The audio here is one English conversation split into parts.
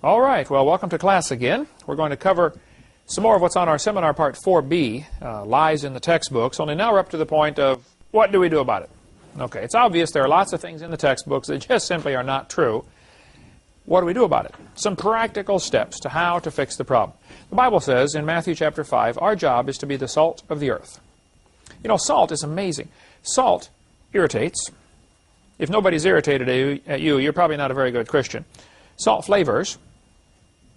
All right, well, welcome to class again. We're going to cover some more of what's on our seminar part 4B, lies in the textbooks, only now we're up to the point of what do we do about it? Okay, it's obvious there are lots of things in the textbooks that just simply are not true. What do we do about it? Some practical steps to how to fix the problem. The Bible says in Matthew chapter 5, our job is to be the salt of the earth. You know, salt is amazing. Salt irritates. If nobody's irritated at you, you're probably not a very good Christian. Salt flavors.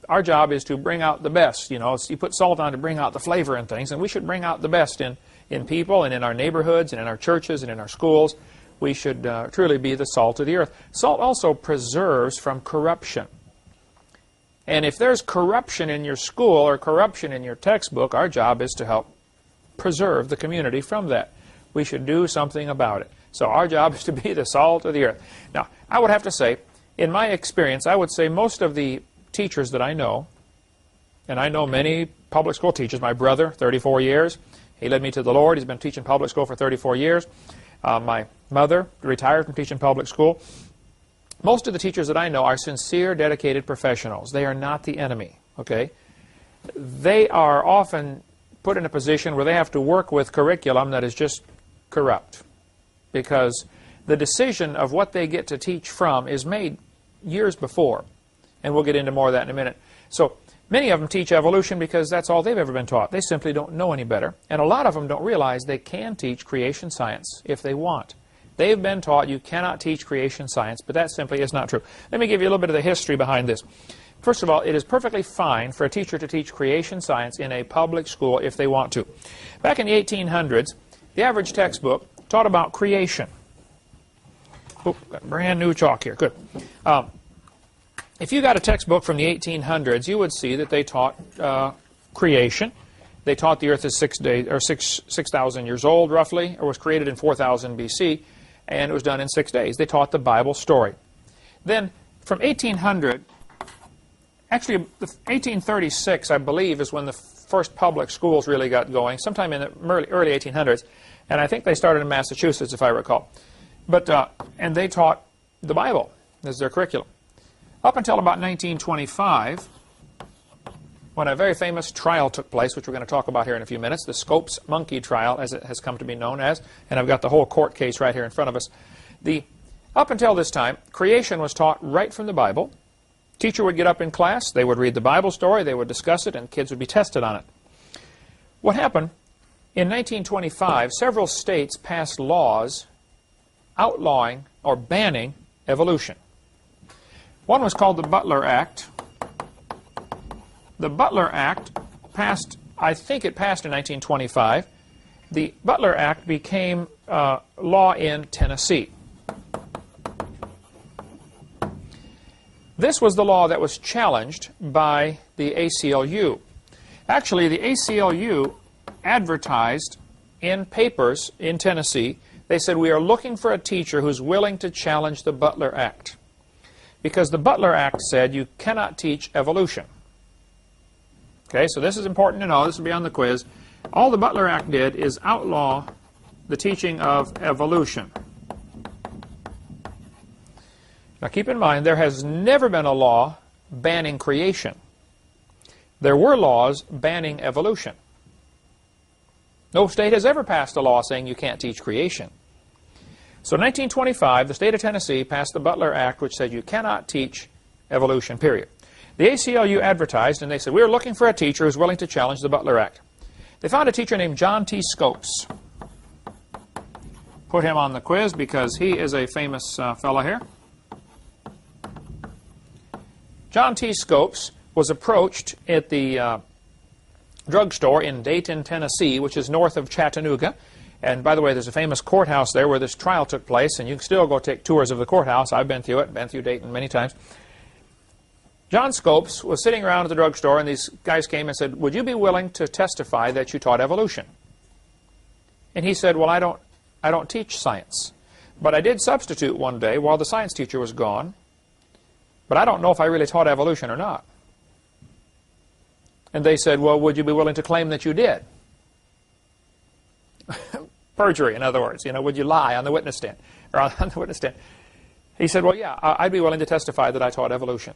Our job is to bring out the best. You know, you put salt on to bring out the flavor in things, and we should bring out the best in people and in our neighborhoods and in our churches and in our schools. We should truly be the salt of the earth. Salt also preserves from corruption. And if there's corruption in your school or corruption in your textbook, our job is to help preserve the community from that. We should do something about it. So our job is to be the salt of the earth. Now, I would have to say, in my experience, I would say most of the teachers that I know, and I know many public school teachers. My brother, 34 years. He led me to the Lord. He's been teaching public school for 34 years. My mother retired from teaching public school. Most of the teachers that I know are sincere, dedicated professionals. They are not the enemy, okay? They are often put in a position where they have to work with curriculum that is just corrupt, because the decision of what they get to teach from is made years before. And we'll get into more of that in a minute. So many of them teach evolution because that's all they've ever been taught. They simply don't know any better. And a lot of them don't realize they can teach creation science if they want. They've been taught you cannot teach creation science, but that simply is not true. Let me give you a little bit of the history behind this. First of all, it is perfectly fine for a teacher to teach creation science in a public school if they want to. Back in the 1800s, the average textbook taught about creation. Oh, got brand new chalk here. Good. If you got a textbook from the 1800s, you would see that they taught creation. They taught the earth is 6,000 years old, roughly, or was created in 4000 BC, and it was done in 6 days. They taught the Bible story. Then, from 1800, actually, 1836, I believe, is when the first public schools really got going, sometime in the early 1800s, and I think they started in Massachusetts, if I recall. But, and they taught the Bible as their curriculum. Up until about 1925, when a very famous trial took place, which we're going to talk about here in a few minutes, the Scopes monkey trial, as it has come to be known as, and I've got the whole court case right here in front of us. Up until this time, creation was taught right from the Bible. Teacher would get up in class, they would read the Bible story, they would discuss it, and kids would be tested on it. What happened? In 1925, several states passed laws outlawing or banning evolution. One was called the Butler Act. The Butler Act passed, I think it passed in 1925. The Butler Act became law in Tennessee. This was the law that was challenged by the ACLU. Actually, the ACLU advertised in papers in Tennessee. They said, we are looking for a teacher who's willing to challenge the Butler Act. Because the Butler Act said you cannot teach evolution. Okay, so this is important to know. This will be on the quiz. All the Butler Act did is outlaw the teaching of evolution. Now keep in mind, there has never been a law banning creation. There were laws banning evolution. No state has ever passed a law saying you can't teach creation. So in 1925, the state of Tennessee passed the Butler Act, which said you cannot teach evolution, period. The ACLU advertised, and they said, we're looking for a teacher who's willing to challenge the Butler Act. They found a teacher named John T. Scopes. Put him on the quiz because he is a famous fellow here. John T. Scopes was approached at the drugstore in Dayton, Tennessee, which is north of Chattanooga. And by the way, there's a famous courthouse there where this trial took place, and you can still go take tours of the courthouse. I've been through it, been through Dayton many times. John Scopes was sitting around at the drugstore, and these guys came and said, would you be willing to testify that you taught evolution? And he said, well, I don't teach science, but I did substitute one day while the science teacher was gone, but I don't know if I really taught evolution or not. And they said, well, would you be willing to claim that you did? Perjury, in other words. You know, would you lie on the witness stand? Or on the witness stand? He said, well, yeah, I'd be willing to testify that I taught evolution.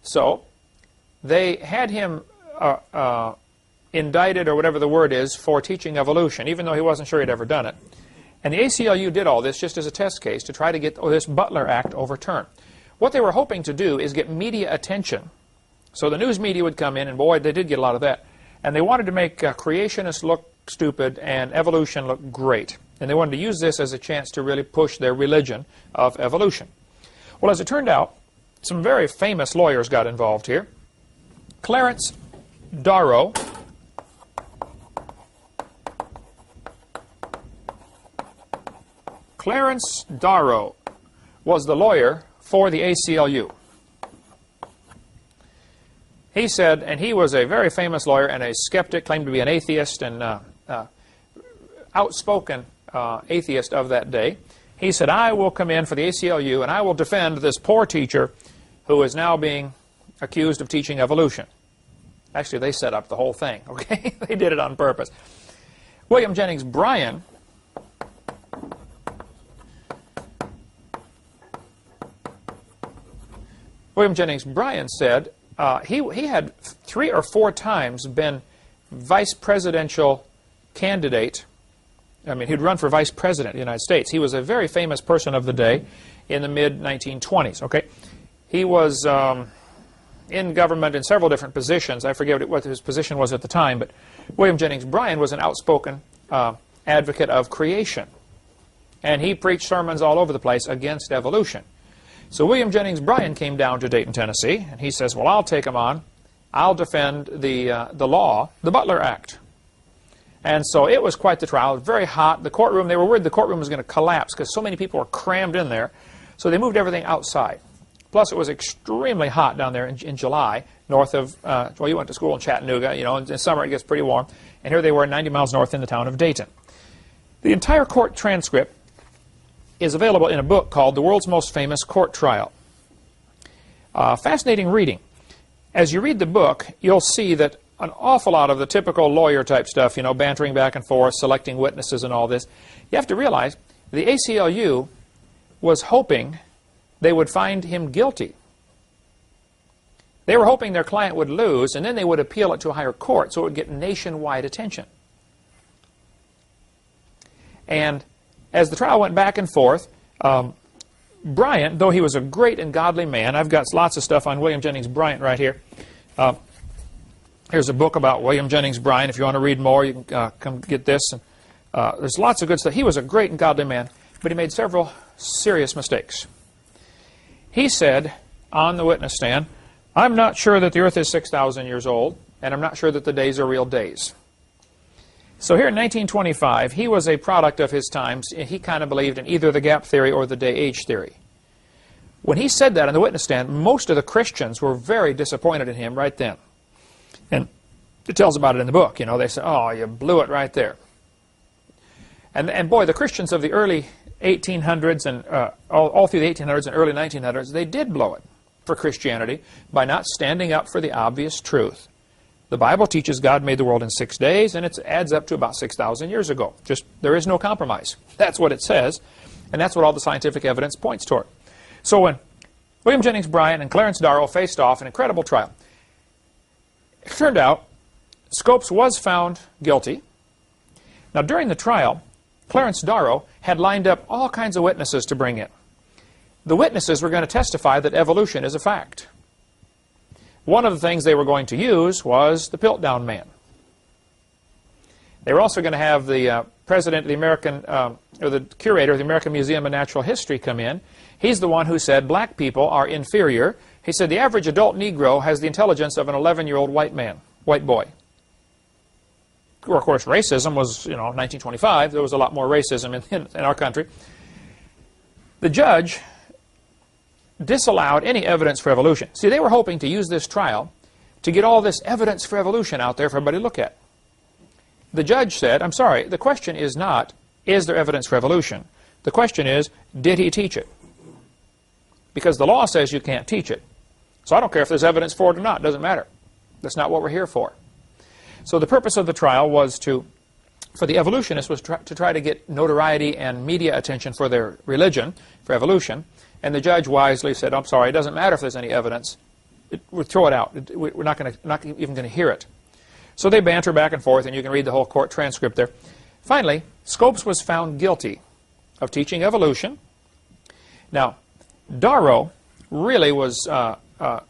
So they had him indicted, or whatever the word is, for teaching evolution, even though he wasn't sure he'd ever done it. And the ACLU did all this just as a test case to try to get this Butler Act overturned. What they were hoping to do is get media attention. So the news media would come in, and boy, they did get a lot of that. And they wanted to make creationists look stupid and evolution look great. And they wanted to use this as a chance to really push their religion of evolution. Well, as it turned out, some very famous lawyers got involved here. Clarence Darrow was the lawyer for the ACLU. He said, and he was a very famous lawyer and a skeptic, claimed to be an atheist and outspoken atheist of that day. He said, I will come in for the ACLU and I will defend this poor teacher who is now being accused of teaching evolution. Actually, they set up the whole thing, okay? They did it on purpose. William Jennings Bryan said he had 3 or 4 times been vice presidential candidate. I mean, he'd run for vice president of the United States. He was a very famous person of the day in the mid-1920s, okay? He was in government in several different positions. I forget what his position was at the time, but William Jennings Bryan was an outspoken advocate of creation. And he preached sermons all over the place against evolution. So William Jennings Bryan came down to Dayton, Tennessee, and he says, well, I'll take him on. I'll defend the law, the Butler Act. And so it was quite the trial. It was very hot. The courtroom, they were worried the courtroom was going to collapse because so many people were crammed in there. So they moved everything outside. Plus, it was extremely hot down there in July, north of, well, you went to school in Chattanooga, you know, in summer it gets pretty warm. And here they were 90 miles north in the town of Dayton. The entire court transcript is available in a book called The World's Most Famous Court Trial. Fascinating reading. As you read the book, you'll see that an awful lot of the typical lawyer type stuff, you know, bantering back and forth, selecting witnesses and all this. You have to realize the ACLU was hoping they would find him guilty. They were hoping their client would lose, and then they would appeal it to a higher court so it would get nationwide attention. And as the trial went back and forth, Bryan, though he was a great and godly man, I've got lots of stuff on William Jennings Bryan right here. Here's a book about William Jennings Bryan. If you want to read more, you can come get this. And, there's lots of good stuff. He was a great and godly man, but he made several serious mistakes. He said on the witness stand, I'm not sure that the earth is 6,000 years old, and I'm not sure that the days are real days. So here in 1925, he was a product of his times. He kind of believed in either the gap theory or the day-age theory. When he said that on the witness stand, most of the Christians were very disappointed in him right then. And it tells about it in the book. You know, they said, oh, you blew it right there. And boy, the Christians of the early 1800s and all through the 1800s and early 1900s, they did blow it for Christianity by not standing up for the obvious truth. The Bible teaches God made the world in 6 days, and it adds up to about 6,000 years ago. Just, there is no compromise. That's what it says, and that's what all the scientific evidence points toward. So when William Jennings Bryan and Clarence Darrow faced off an incredible trial, it turned out Scopes was found guilty. Now, during the trial, Clarence Darrow had lined up all kinds of witnesses to bring in. The witnesses were going to testify that evolution is a fact. One of the things they were going to use was the Piltdown Man. They were also going to have the president of the American, or the curator of the American Museum of Natural History come in. He's the one who said black people are inferior. He said the average adult Negro has the intelligence of an 11-year-old white man, white boy. Of course, racism was, you know, 1925. There was a lot more racism in our country. The judge disallowed any evidence for evolution. See, they were hoping to use this trial to get all this evidence for evolution out there for everybody to look at. The judge said, I'm sorry, the question is not, is there evidence for evolution? The question is, did he teach it? Because the law says you can't teach it. So I don't care if there's evidence for it or not. It doesn't matter. That's not what we're here for. So the purpose of the trial was for the evolutionists, was to try to get notoriety and media attention for their religion, for evolution. And the judge wisely said, I'm sorry, it doesn't matter if there's any evidence. we'll throw it out. We're not even going to hear it. So they banter back and forth, and you can read the whole court transcript there. Finally, Scopes was found guilty of teaching evolution. Now, Darrow really was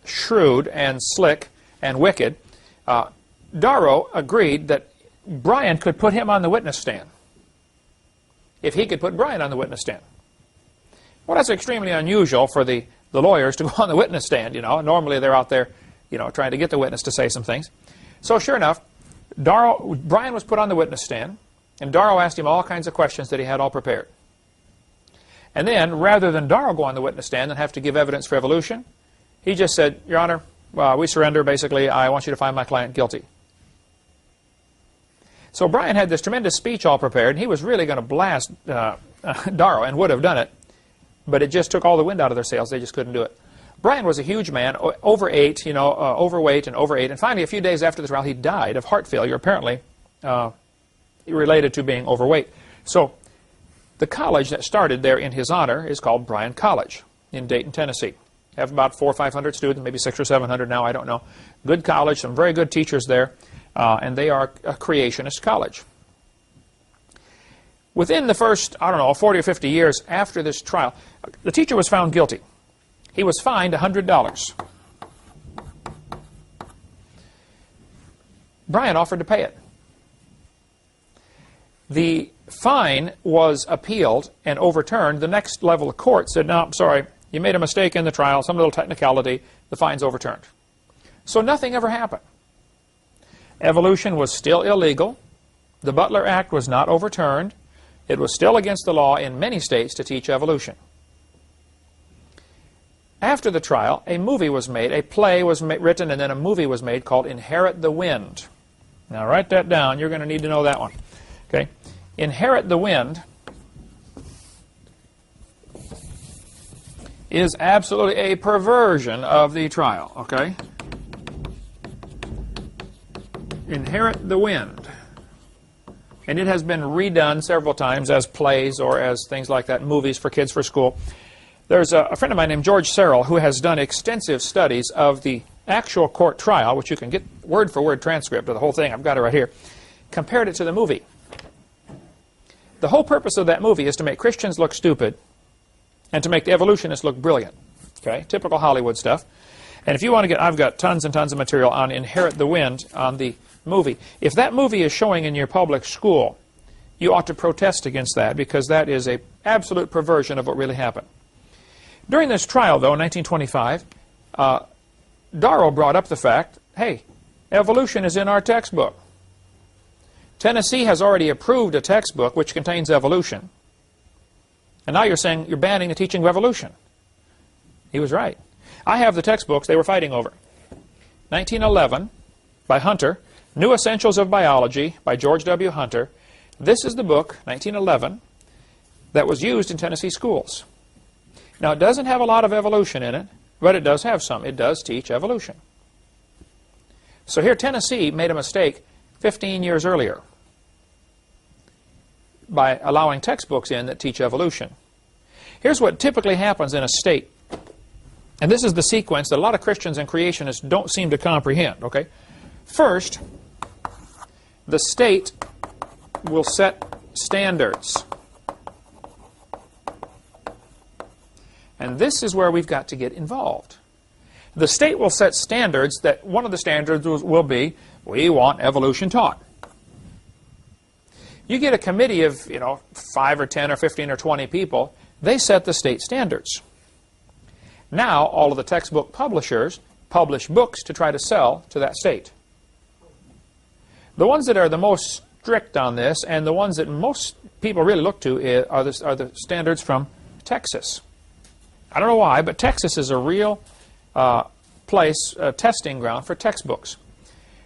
shrewd and slick and wicked. Darrow agreed that Brian could put him on the witness stand if he could put Brian on the witness stand. Well, that's extremely unusual for the lawyers to go on the witness stand, you know. Normally they're out there, you know, trying to get the witness to say some things. So sure enough, Brian was put on the witness stand, and Darrow asked him all kinds of questions that he had all prepared. And then, rather than Darrow go on the witness stand and have to give evidence for evolution, he just said, Your Honor, we surrender, basically. I want you to find my client guilty. So Brian had this tremendous speech all prepared, and he was really going to blast Darrow, and would have done it, but it just took all the wind out of their sails. They just couldn't do it. Brian was a huge man, overweight, you know, overweight and overate, and finally, a few days after the trial, he died of heart failure, apparently related to being overweight. So the college that started there in his honor is called Bryan College in Dayton, Tennessee. They have about 400 or 500 students, maybe 600 or 700 now, I don't know. Good college, some very good teachers there, and they are a creationist college. Within the first, I don't know, 40 or 50 years after this trial, the teacher was found guilty. He was fined $100. Brian offered to pay it. The fine was appealed and overturned. The next level of court said, no, I'm sorry, you made a mistake in the trial, some little technicality, the fine's overturned. So nothing ever happened. Evolution was still illegal. The Butler Act was not overturned. It was still against the law in many states to teach evolution. After the trial, a movie was made, a play was written, and then a movie was made called Inherit the Wind. Now write that down. You're going to need to know that one. Okay? Inherit the Wind is absolutely a perversion of the trial. Okay? Inherit the Wind. And it has been redone several times as plays or as things like that, movies for kids for school. There's a friend of mine named George Searle who has done extensive studies of the actual court trial, which you can get word-for-word transcript of the whole thing. I've got it right here. Compared it to the movie. The whole purpose of that movie is to make Christians look stupid and to make the evolutionists look brilliant. Okay, typical Hollywood stuff. And if you want to get, I've got tons and tons of material on Inherit the Wind on the movie. If that movie is showing in your public school, you ought to protest against that because that is an absolute perversion of what really happened. During this trial, though, in 1925, Darrow brought up the fact, hey, evolution is in our textbook. Tennessee has already approved a textbook which contains evolution. And now you're saying you're banning the teaching of evolution. He was right. I have the textbooks they were fighting over. 1911, by Hunter, New Essentials of Biology, by George W. Hunter. This is the book, 1911, that was used in Tennessee schools. Now, it doesn't have a lot of evolution in it, but it does have some. It does teach evolution. So here, Tennessee made a mistake 15 years earlier by allowing textbooks in that teach evolution. Here's what typically happens in a state. And this is the sequence that a lot of Christians and creationists don't seem to comprehend. Okay? First, the state will set standards. And this is where we've got to get involved. The state will set standards that one of the standards will be, we want evolution taught. You get a committee of, 5 or 10 or 15 or 20 people, they set the state standards. Now, all of the textbook publishers publish books to try to sell to that state. The ones that are the most strict on this, and the ones that most people really look to, are the standards from Texas. I don't know why, but Texas is a real place, testing ground for textbooks.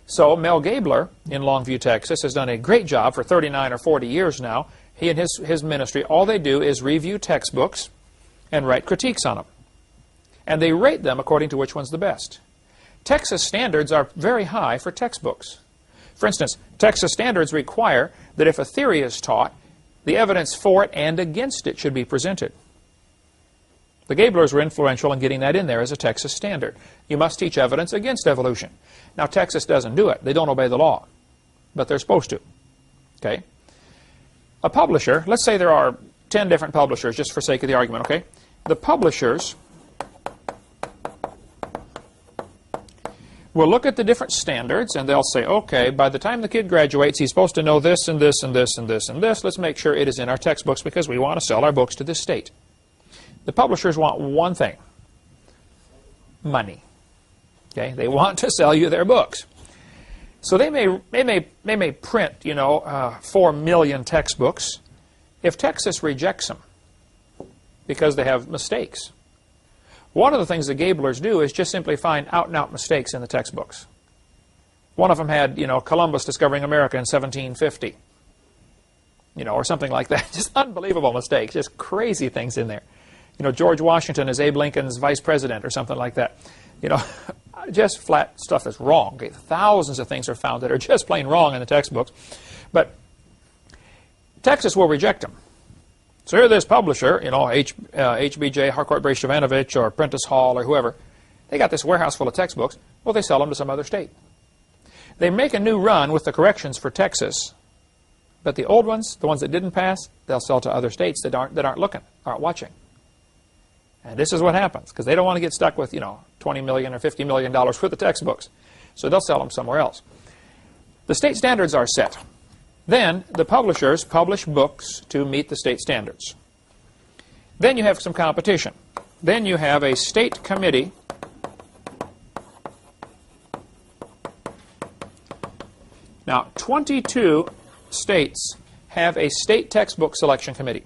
So Mel Gabler in Longview, Texas, has done a great job for 39 or 40 years now. He and his ministry, all they do is review textbooks and write critiques on them. And they rate them according to which one's the best. Texas standards are very high for textbooks. For instance, Texas standards require that if a theory is taught, the evidence for it and against it should be presented. The Gablers were influential in getting that in there as a Texas standard. You must teach evidence against evolution. Now, Texas doesn't do it. They don't obey the law, but they're supposed to. Okay? A publisher, let's say there are 10 different publishers, just for sake of the argument, okay? The publishers will look at the different standards, and they'll say, okay, by the time the kid graduates, he's supposed to know this and this and this and this and this. Let's make sure it is in our textbooks because we want to sell our books to this state. The publishers want one thing: money. Okay? They want to sell you their books. So they may print, 4 million textbooks. If Texas rejects them because they have mistakes, one of the things the Gablers do is just simply find out-and-out mistakes in the textbooks. One of them had, Columbus discovering America in 1750, or something like that. Just unbelievable mistakes, just crazy things in there. George Washington is Abe Lincoln's vice president or something like that. Just flat stuff that's wrong. Okay? Thousands of things are found that are just plain wrong in the textbooks. But Texas will reject them. So here this publisher, HBJ, Harcourt Brace Jovanovich, or Prentice Hall, or whoever, they got this warehouse full of textbooks. Well, they sell them to some other state. They make a new run with the corrections for Texas, but the old ones, the ones that didn't pass, they'll sell to other states that aren't looking, aren't watching. And this is what happens, because they don't want to get stuck with, $20 million or $50 million worth of textbooks. So they'll sell them somewhere else. The state standards are set. Then the publishers publish books to meet the state standards. Then you have some competition. Then you have a state committee Now, 22 states have a state textbook selection committee.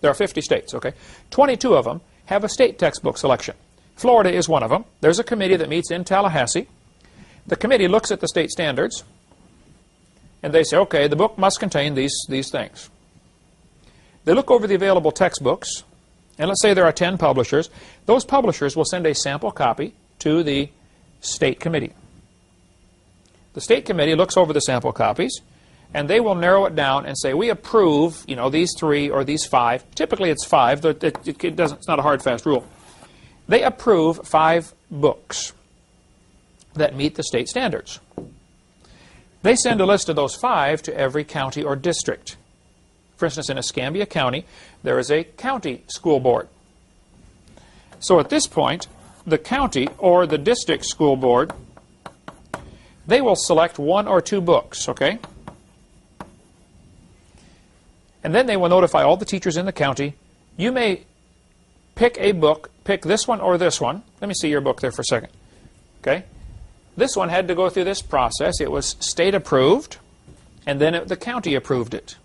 There are 50 states, okay? 22 of them have a state textbook selection. Florida is one of them. There's a committee that meets in Tallahassee. The committee looks at the state standards, and they say, okay, the book must contain these things. They look over the available textbooks, and let's say there are 10 publishers. Those publishers will send a sample copy to the state committee. The state committee looks over the sample copies, and they will narrow it down and say, we approve, these 3 or these 5. Typically it's 5. It's not a hard, fast rule. They approve 5 books that meet the state standards. They send a list of those 5 to every county or district. For instance, in Escambia County, there is a county school board. So at this point, the county or the district school board, they will select 1 or 2 books, okay? And then they will notify all the teachers in the county, you may pick a book, pick this one or this one. Let me see your book there for a second. Okay? This one had to go through this process. It was state approved, and then the county approved it.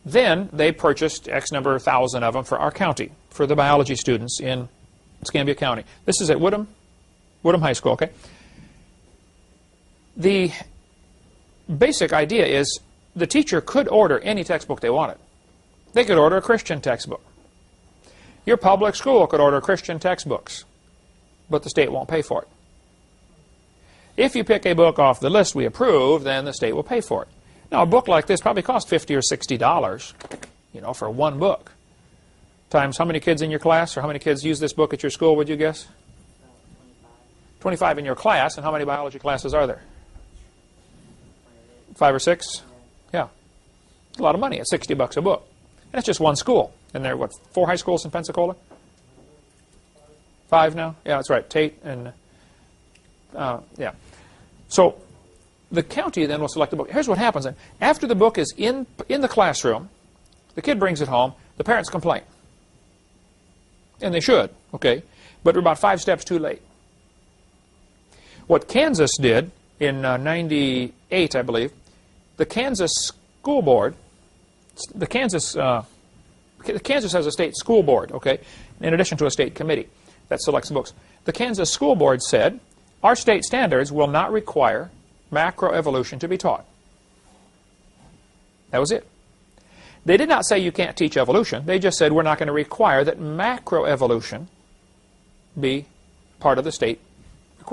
Then they purchased X number of thousand of them for our county, for the biology students in Escambia County. This is at Woodham High School, okay? The basic idea is the teacher could order any textbook they wanted. They could order a Christian textbook. Your public school could order Christian textbooks, but the state won't pay for it. If you pick a book off the list we approve, then the state will pay for it. Now, a book like this probably costs $50 or $60, for one book. Times how many kids in your class, or how many kids use this book at your school, would you guess? 25 in your class, and how many biology classes are there? 5 or 6? Yeah. A lot of money at $60 a book. And it's just one school. And there are, 4 high schools in Pensacola? 5 now? Yeah, that's right. Tate and, yeah. So the county then will select the book. Here's what happens then. After the book is in the classroom, the kid brings it home, the parents complain. And they should, okay? But they're about 5 steps too late. What Kansas did in 98, I believe, the Kansas school board, Kansas has a state school board, okay, in addition to a state committee that selects books. The Kansas school board said, our state standards will not require macroevolution to be taught. That was it. They did not say you can't teach evolution. They just said we're not going to require that macroevolution be part of the state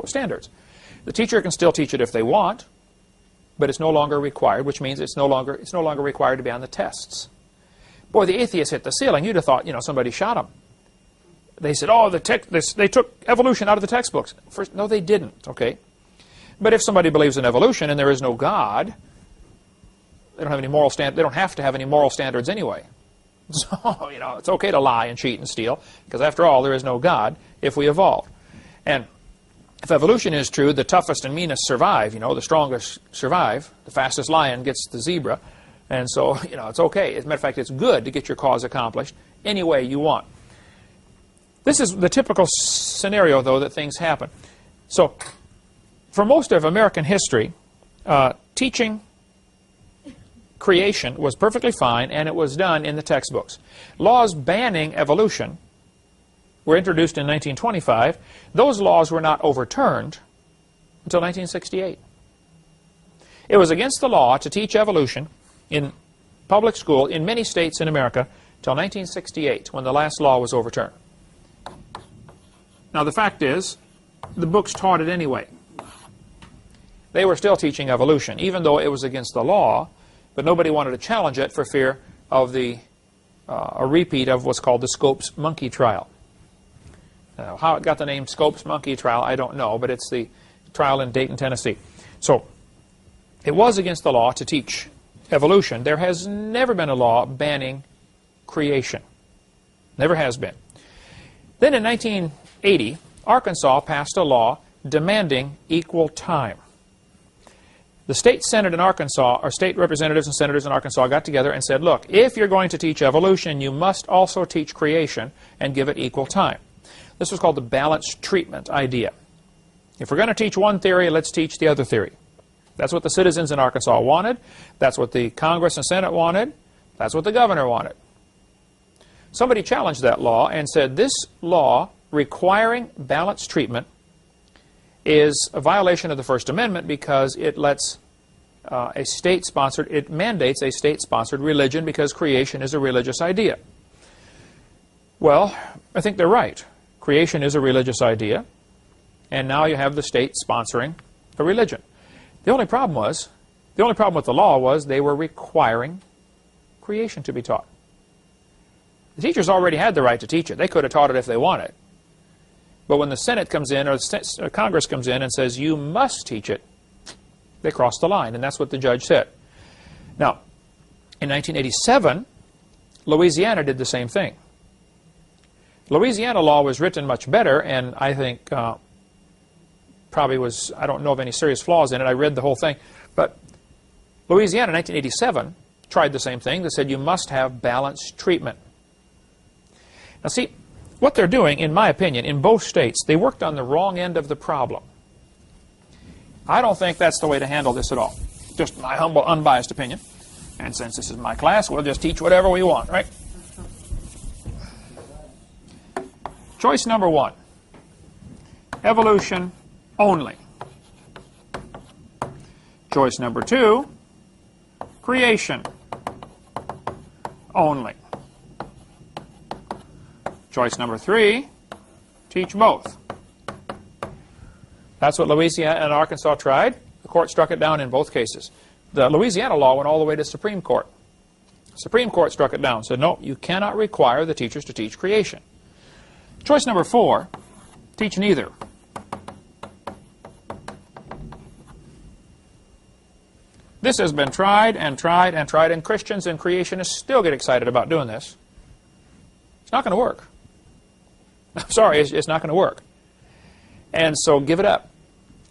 standards. The teacher can still teach it if they want, but it's no longer required, which means it's no longer required to be on the tests. Boy, the atheists hit the ceiling. You'd have thought, somebody shot them. They said, oh, they took evolution out of the textbooks. First, no, they didn't, okay? But if somebody believes in evolution and there is no God, they don't have any moral they don't have to have any moral standards anyway. So, it's okay to lie and cheat and steal, because after all, there is no God if we evolve. And if evolution is true, the toughest and meanest survive, the strongest survive. The fastest lion gets the zebra. And so, it's okay. As a matter of fact, it's good to get your cause accomplished any way you want. This is the typical scenario, though, that things happen. So, for most of American history, teaching creation was perfectly fine, and it was done in the textbooks. Laws banning evolution were introduced in 1925. Those laws were not overturned until 1968. It was against the law to teach evolution in public school in many states in America until 1968, when the last law was overturned. Now, the fact is, the books taught it anyway. They were still teaching evolution, even though it was against the law, but nobody wanted to challenge it for fear of a repeat of what's called the Scopes monkey trial. How it got the name Scopes monkey trial, I don't know, but it's the trial in Dayton, Tennessee. So, it was against the law to teach evolution. There has never been a law banning creation. Never has been. Then in 1980, Arkansas passed a law demanding equal time. The state Senate in Arkansas, or state representatives and senators in Arkansas, got together and said, look, if you're going to teach evolution, you must also teach creation and give it equal time. This was called the balanced treatment idea. If we're going to teach one theory, let's teach the other theory. That's what the citizens in Arkansas wanted. That's what the Congress and Senate wanted. That's what the governor wanted. Somebody challenged that law and said this law requiring balanced treatment is a violation of the First Amendment because it lets it mandates a state-sponsored religion because creation is a religious idea. Well, I think they're right. Creation is a religious idea, and now you have the state sponsoring a religion. The only problem with the law was they were requiring creation to be taught. The teachers already had the right to teach it. They could have taught it if they wanted. But when the Senate comes in, or Congress comes in and says, you must teach it, they crossed the line, and that's what the judge said. Now, in 1987, Louisiana did the same thing. Louisiana law was written much better, and I think probably was, I don't know of any serious flaws in it. I read the whole thing. But Louisiana in 1987 tried the same thing. They said you must have balanced treatment. Now see, what they're doing, in my opinion, in both states, they worked on the wrong end of the problem. I don't think that's the way to handle this at all. Just my humble, unbiased opinion. And since this is my class, we'll just teach whatever we want, right? Choice number one, evolution only. Choice number two, creation only. Choice number three, teach both. That's what Louisiana and Arkansas tried. The court struck it down in both cases. The Louisiana law went all the way to the Supreme Court. The Supreme Court struck it down, said, no, you cannot require the teachers to teach creation. Choice number four, teach neither. This has been tried and tried and tried, and Christians and creationists still get excited about doing this. It's not going to work. I'm sorry, it's not going to work. And so give it up.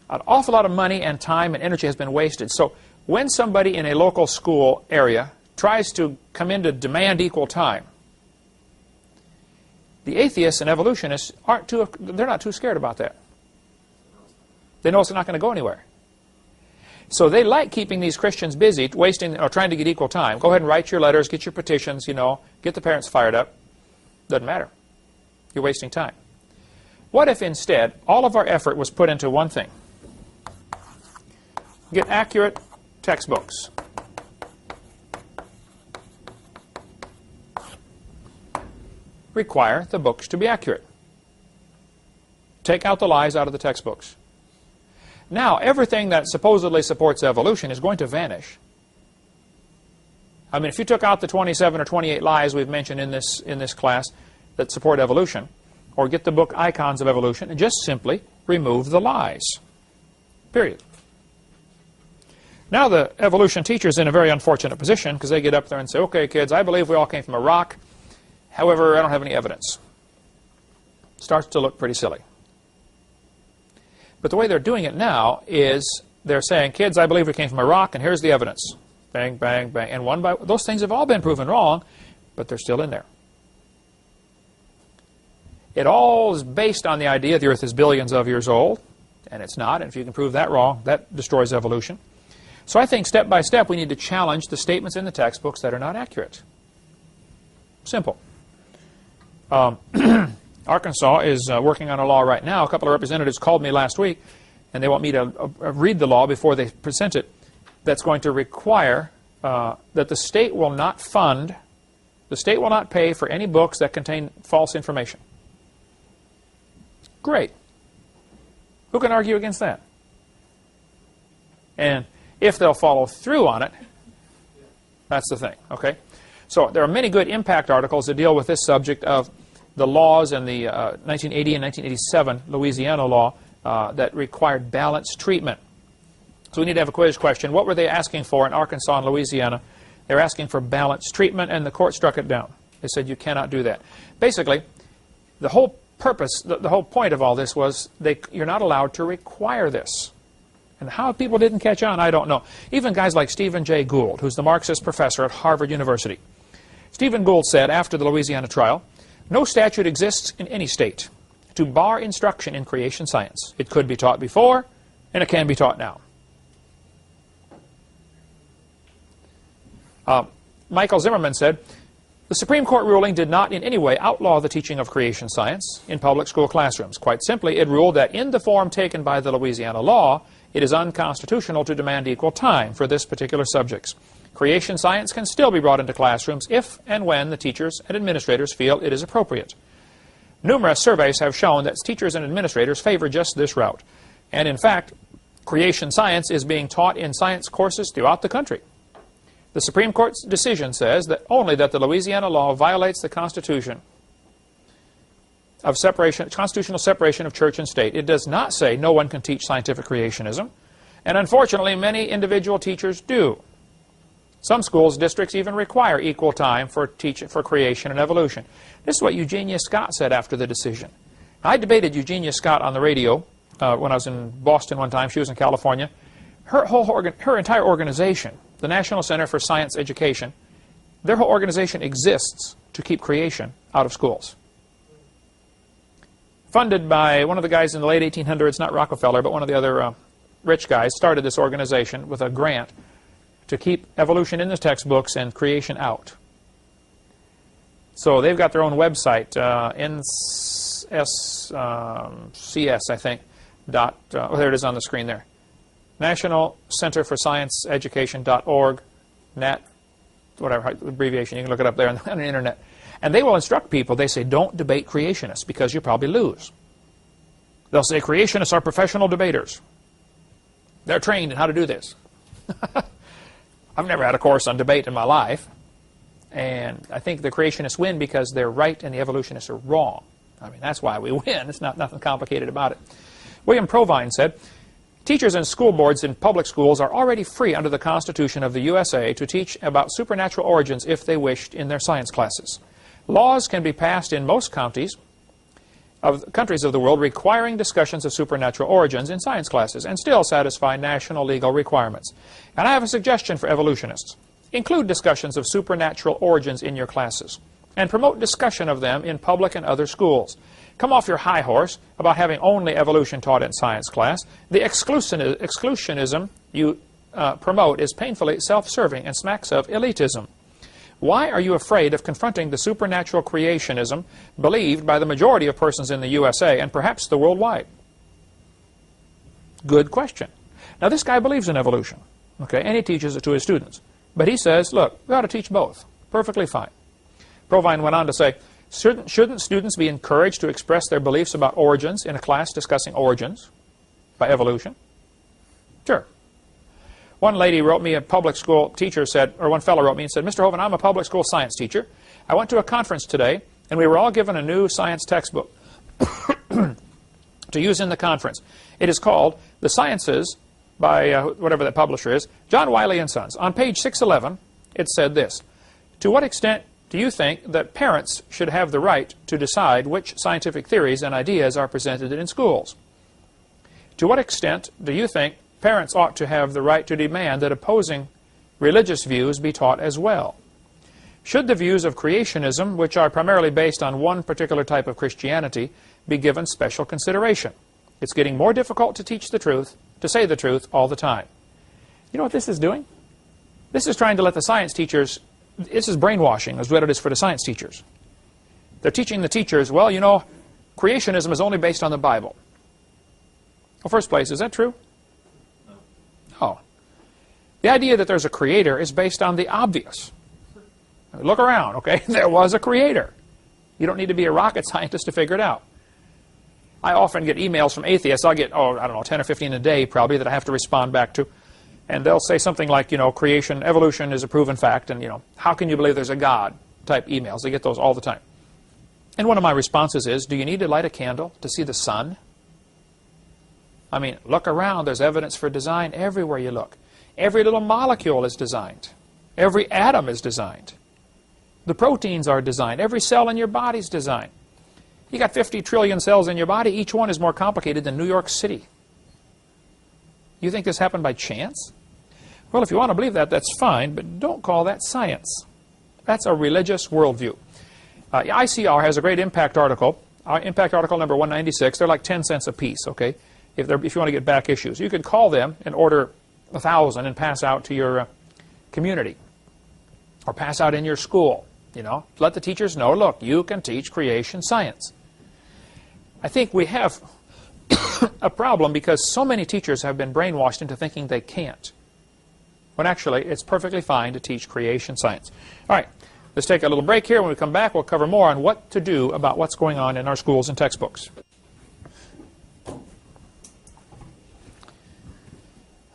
An awful lot of money and time and energy has been wasted. So when somebody in a local school area tries to come in to demand equal time, the atheists and evolutionists they're not too scared about that. They know it's not going to go anywhere. So they like keeping these Christians busy, wasting or trying to get equal time. Go ahead and write your letters, get your petitions, get the parents fired up. Doesn't matter. You're wasting time. What if instead all of our effort was put into one thing? Get accurate textbooks. Require the books to be accurate. Take out the lies out of the textbooks. Now, everything that supposedly supports evolution is going to vanish. I mean, if you took out the 27 or 28 lies we've mentioned in this class that support evolution, or get the book Icons of Evolution, and just simply remove the lies. Period. Now the evolution teacher's in a very unfortunate position because they get up there and say, okay, kids, I believe we all came from a rock. However, I don't have any evidence. Starts to look pretty silly. But the way they're doing it now is they're saying, kids, I believe we came from a rock, and here's the evidence. Bang, bang, bang. And one by those things have all been proven wrong, but they're still in there. It all is based on the idea the Earth is billions of years old, and it's not. And if you can prove that wrong, that destroys evolution. So I think step by step we need to challenge the statements in the textbooks that are not accurate. Simple. Arkansas is working on a law right now. A couple of representatives called me last week, and they want me to read the law before they present it. That's going to require that the state will not fund, the state will not pay for any books that contain false information. Great. Who can argue against that? And if they'll follow through on it, that's the thing, okay? So there are many good impact articles that deal with this subject of the laws in the 1980 and 1987 Louisiana law that required balanced treatment. So we need to have a quiz question. What were they asking for in Arkansas and Louisiana? They were asking for balanced treatment, and the court struck it down. They said you cannot do that. Basically, the whole purpose, the whole point of all this was you're not allowed to require this. And how people didn't catch on, I don't know. Even guys like Stephen Jay Gould, who's the Marxist professor at Harvard University. Stephen Gould said after the Louisiana trial, no statute exists in any state to bar instruction in creation science. It could be taught before, and it can be taught now. Michael Zimmerman said, the Supreme Court ruling did not in any way outlaw the teaching of creation science in public school classrooms. Quite simply, it ruled that in the form taken by the Louisiana law, it is unconstitutional to demand equal time for this particular subjects. Creation science can still be brought into classrooms if and when the teachers and administrators feel it is appropriate. Numerous surveys have shown that teachers and administrators favor just this route. And in fact, creation science is being taught in science courses throughout the country. The Supreme Court's decision says that only that the Louisiana law violates the Constitution of constitutional separation of church and state. It does not say no one can teach scientific creationism. And unfortunately, many individual teachers do. Some schools, districts even require equal time for creation and evolution. This is what Eugenia Scott said after the decision. I debated Eugenia Scott on the radio when I was in Boston one time. She was in California. Her entire organization, the National Center for Science Education, their whole organization exists to keep creation out of schools. Funded by one of the guys in the late 1800s, not Rockefeller, but one of the other rich guys, started this organization with a grant to keep evolution in the textbooks and creation out. So they've got their own website, NSCS, I think. There it is on the screen there. National Center for Science Education.org, NAT, whatever abbreviation, you can look it up there on the internet. And they will instruct people, they say, don't debate creationists because you'll probably lose. They'll say creationists are professional debaters. They're trained in how to do this. I've never had a course on debate in my life. And I think the creationists win because they're right and the evolutionists are wrong. I mean, that's why we win. It's not nothing complicated about it. William Provine said, teachers and school boards in public schools are already free under the Constitution of the USA to teach about supernatural origins if they wished in their science classes. Laws can be passed in most countries of the world requiring discussions of supernatural origins in science classes and still satisfy national legal requirements. And I have a suggestion for evolutionists. Include discussions of supernatural origins in your classes and promote discussion of them in public and other schools. Come off your high horse about having only evolution taught in science class. The exclusionism you promote is painfully self-serving and smacks of elitism. Why are you afraid of confronting the supernatural creationism believed by the majority of persons in the USA and perhaps the worldwide? Good question. Now, this guy believes in evolution, okay, and he teaches it to his students. But he says, look, we ought to teach both. Perfectly fine. Provine went on to say, shouldn't students be encouraged to express their beliefs about origins in a class discussing origins by evolution? Sure. One lady wrote me, a public school teacher said, or one fellow wrote me and said, Mr. Hovind, I'm a public school science teacher. I went to a conference today, and we were all given a new science textbook to use in the conference. It is called The Sciences by whatever that publisher is, John Wiley and Sons. On page 611, it said this: to what extent do you think that parents should have the right to decide which scientific theories and ideas are presented in schools? To what extent do you think parents ought to have the right to demand that opposing religious views be taught as well? Should the views of creationism, which are primarily based on one particular type of Christianity, be given special consideration? It's getting more difficult to teach the truth, to say the truth all the time. You know what this is doing? This is trying to let the science teachers, this is brainwashing, is what it is for the science teachers. They're teaching the teachers, well, you know, creationism is only based on the Bible. Well, first place, is that true? No. The idea that there's a creator is based on the obvious. Look around, okay? There was a creator. You don't need to be a rocket scientist to figure it out. I often get emails from atheists. I'll get, I don't know, 10 or 15 a day probably that I have to respond back to. And they'll say something like, you know, creation, evolution is a proven fact, and, you know, how can you believe there's a God type emails. I get those all the time. And one of my responses is, do you need to light a candle to see the sun? I mean, look around. There's evidence for design everywhere you look. Every little molecule is designed. Every atom is designed. The proteins are designed. Every cell in your body is designed. You got 50 trillion cells in your body. Each one is more complicated than New York City. You think this happened by chance? Well, if you want to believe that, that's fine, but don't call that science. That's a religious worldview. ICR has a great impact article. Impact article number 196. They're like 10 cents a piece, okay? If you want to get back issues. You could call them and order 1,000 and pass out to your community. Or pass out in your school. You know, let the teachers know, look, you can teach creation science. I think we have a problem because so many teachers have been brainwashed into thinking they can't. When actually, it's perfectly fine to teach creation science. All right, let's take a little break here. When we come back, we'll cover more on what to do about what's going on in our schools and textbooks.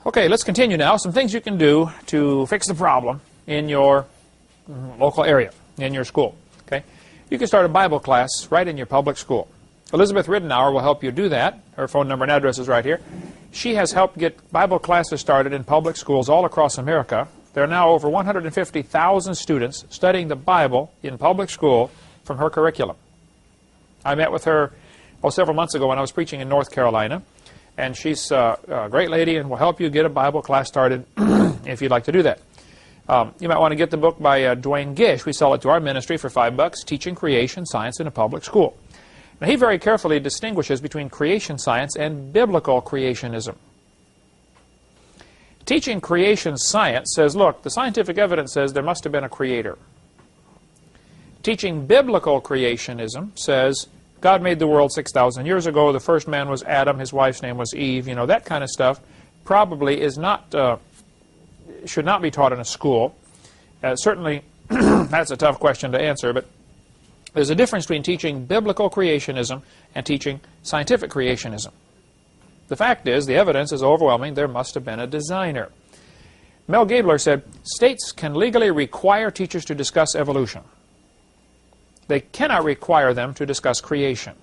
Okay, let's continue now. Some things you can do to fix the problem in your local area, in your school. Okay, you can start a Bible class right in your public school. Elizabeth Ridenour will help you do that. Her phone number and address is right here. She has helped get Bible classes started in public schools all across America. There are now over 150,000 students studying the Bible in public school from her curriculum. I met with her several months ago when I was preaching in North Carolina, and she's a great lady and will help you get a Bible class started if you'd like to do that. You might want to get the book by Dwayne Gish. We sell it to our ministry for $5, Teaching Creation Science in a Public School. Now, he very carefully distinguishes between creation science and biblical creationism. Teaching creation science says, look, the scientific evidence says there must have been a creator. Teaching biblical creationism says God made the world 6,000 years ago. The first man was Adam. His wife's name was Eve. You know, that kind of stuff probably is not, should not be taught in a school. Certainly, that's a tough question to answer, but there's a difference between teaching biblical creationism and teaching scientific creationism. The fact is, the evidence is overwhelming. There must have been a designer. Mel Gabler said, states can legally require teachers to discuss evolution. They cannot require them to discuss creation.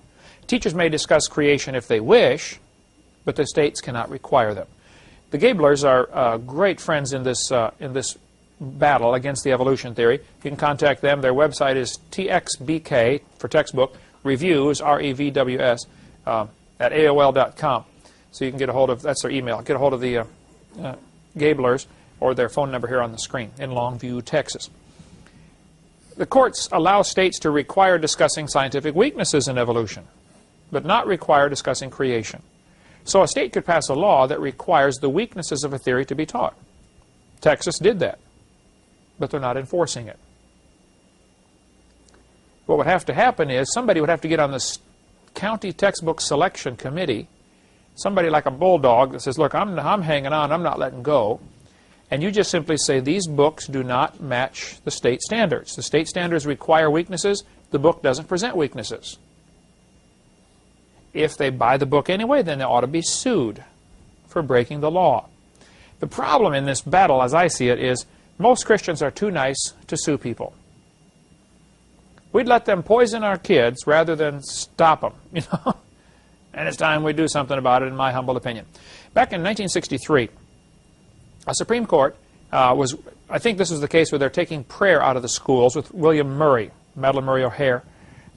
Teachers may discuss creation if they wish, but the states cannot require them. The Gablers are great friends in this battle against the evolution theory. You can contact them. Their website is TXBK, for textbook, reviews, R-E-V-W-S, at AOL.com. So you can get a hold of, that's their email, get a hold of the Gablers or their phone number here on the screen in Longview, Texas. The courts allow states to require discussing scientific weaknesses in evolution, but not require discussing creation. So a state could pass a law that requires the weaknesses of a theory to be taught. Texas did that, but they're not enforcing it. What would have to happen is somebody would have to get on the county textbook selection committee, somebody like a bulldog that says, look, I'm hanging on, I'm not letting go. And you just simply say, these books do not match the state standards. The state standards require weaknesses. The book doesn't present weaknesses. If they buy the book anyway, then they ought to be sued for breaking the law. The problem in this battle, as I see it, is most Christians are too nice to sue people. We'd let them poison our kids rather than stop them, you know. And it's time we do something about it, in my humble opinion. Back in 1963, a Supreme Court I think this was the case where they're taking prayer out of the schools with William Murray, Madeline Murray O'Hare.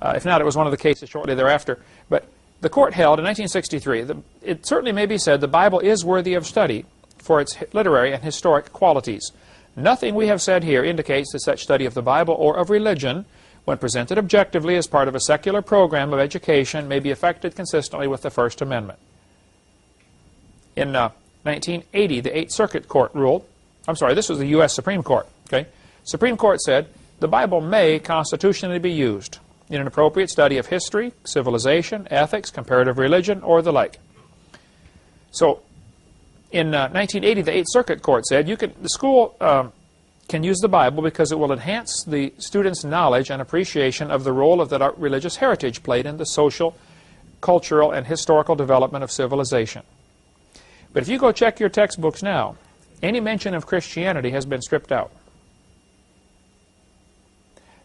If not, it was one of the cases shortly thereafter. But the court held in 1963, it certainly may be said the Bible is worthy of study for its literary and historic qualities. Nothing we have said here indicates that such study of the Bible or of religion, when presented objectively as part of a secular program of education, may be affected consistently with the First Amendment. In 1980, the Eighth Circuit Court ruled, I'm sorry, this was the U.S. Supreme Court. Okay? Supreme Court said, the Bible may constitutionally be used in an appropriate study of history, civilization, ethics, comparative religion, or the like. So, in 1980, the Eighth Circuit Court said, the school can use the Bible because it will enhance the students' knowledge and appreciation of the role that our religious heritage played in the social, cultural, and historical development of civilization. But if you go check your textbooks now, any mention of Christianity has been stripped out.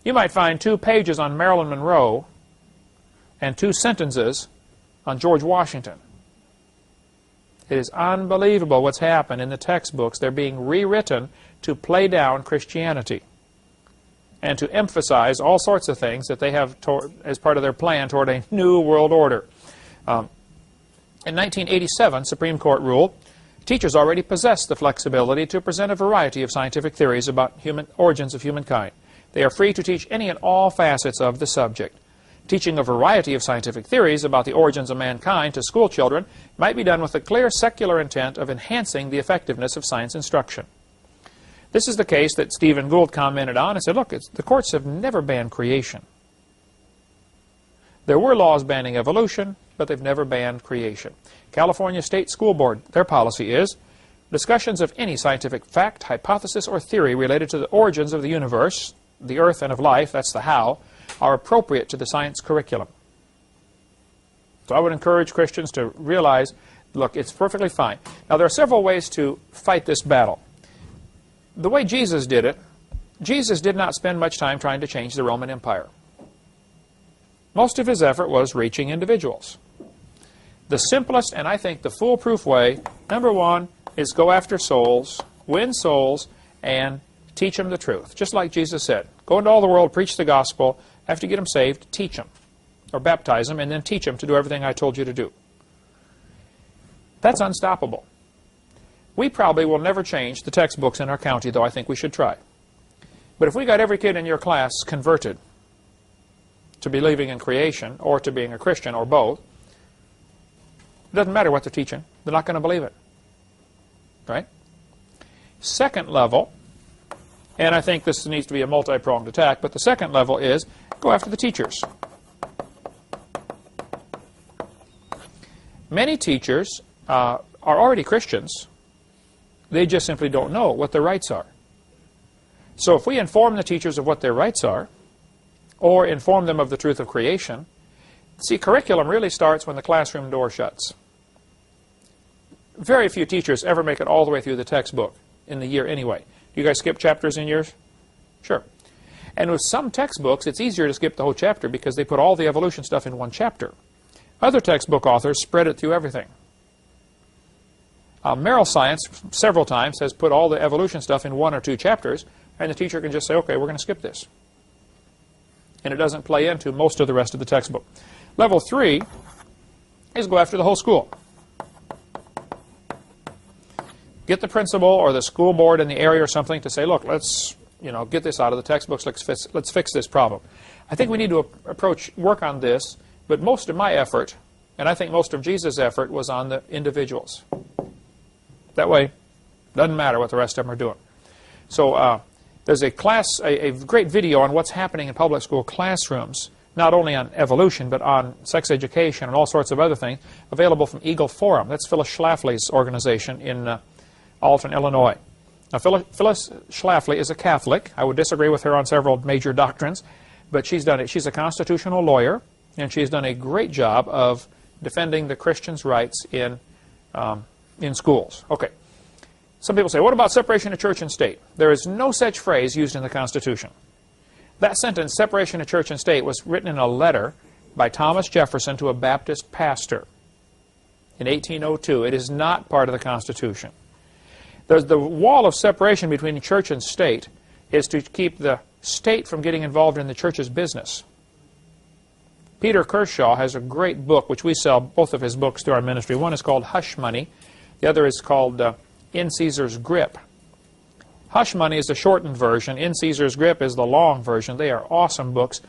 You might find 2 pages on Marilyn Monroe and 2 sentences on George Washington. It is unbelievable what's happened in the textbooks. They're being rewritten to play down Christianity and to emphasize all sorts of things that they have as part of their plan toward a new world order. In 1987, Supreme Court ruled, teachers already possess the flexibility to present a variety of scientific theories about origins of humankind. They are free to teach any and all facets of the subject. Teaching a variety of scientific theories about the origins of mankind to school children might be done with the clear secular intent of enhancing the effectiveness of science instruction. This is the case that Stephen Gould commented on and said, look, the courts have never banned creation. There were laws banning evolution, but they've never banned creation. California State School Board, their policy is, discussions of any scientific fact, hypothesis, or theory related to the origins of the universe, the earth, and of life, that's the how, are appropriate to the science curriculum. So I would encourage Christians to realize, look, it's perfectly fine. Now, there are several ways to fight this battle. The way Jesus did it, Jesus did not spend much time trying to change the Roman Empire. Most of his effort was reaching individuals. The simplest and I think the foolproof way, number one, is go after souls, win souls, and teach them the truth. Just like Jesus said, go into all the world, preach the gospel. After you get them saved, teach them, or baptize them, and then teach them to do everything I told you to do. That's unstoppable. We probably will never change the textbooks in our county, though I think we should try. But if we got every kid in your class converted to believing in creation, or to being a Christian, or both, it doesn't matter what they're teaching. They're not going to believe it. Right? Second level, and I think this needs to be a multi-pronged attack, but the second level is go after the teachers. Many teachers are already Christians. They just simply don't know what their rights are. So if we inform the teachers of what their rights are, or inform them of the truth of creation, see, curriculum really starts when the classroom door shuts. Very few teachers ever make it all the way through the textbook in the year anyway. Do you guys skip chapters in yours? Sure. And with some textbooks, it's easier to skip the whole chapter because they put all the evolution stuff in one chapter. Other textbook authors spread it through everything. Merrill Science, several times, has put all the evolution stuff in 1 or 2 chapters, and the teacher can just say, okay, we're going to skip this. And it doesn't play into most of the rest of the textbook. Level 3 is go after the whole school. Get the principal or the school board in the area or something to say, look, let's get this out of the textbooks, let's fix this problem. I think we need to work on this, but most of my effort, and I think most of Jesus' effort, was on the individuals. That way, it doesn't matter what the rest of them are doing. So there's a great video on what's happening in public school classrooms, not only on evolution, but on sex education and all sorts of other things, available from Eagle Forum. That's Phyllis Schlafly's organization in Alton, Illinois. Now, Phyllis Schlafly is a Catholic. I would disagree with her on several major doctrines, but she's done it. She's a constitutional lawyer, and she's done a great job of defending the Christians' rights in schools. Okay. Some people say, what about separation of church and state? There is no such phrase used in the Constitution. That sentence, separation of church and state, was written in a letter by Thomas Jefferson to a Baptist pastor in 1802. It is not part of the Constitution. The wall of separation between church and state is to keep the state from getting involved in the church's business. Peter Kershaw has a great book, which we sell both of his books through our ministry. One is called Hush Money. The other is called In Caesar's Grip. Hush Money is the shortened version. In Caesar's Grip is the long version. They are awesome books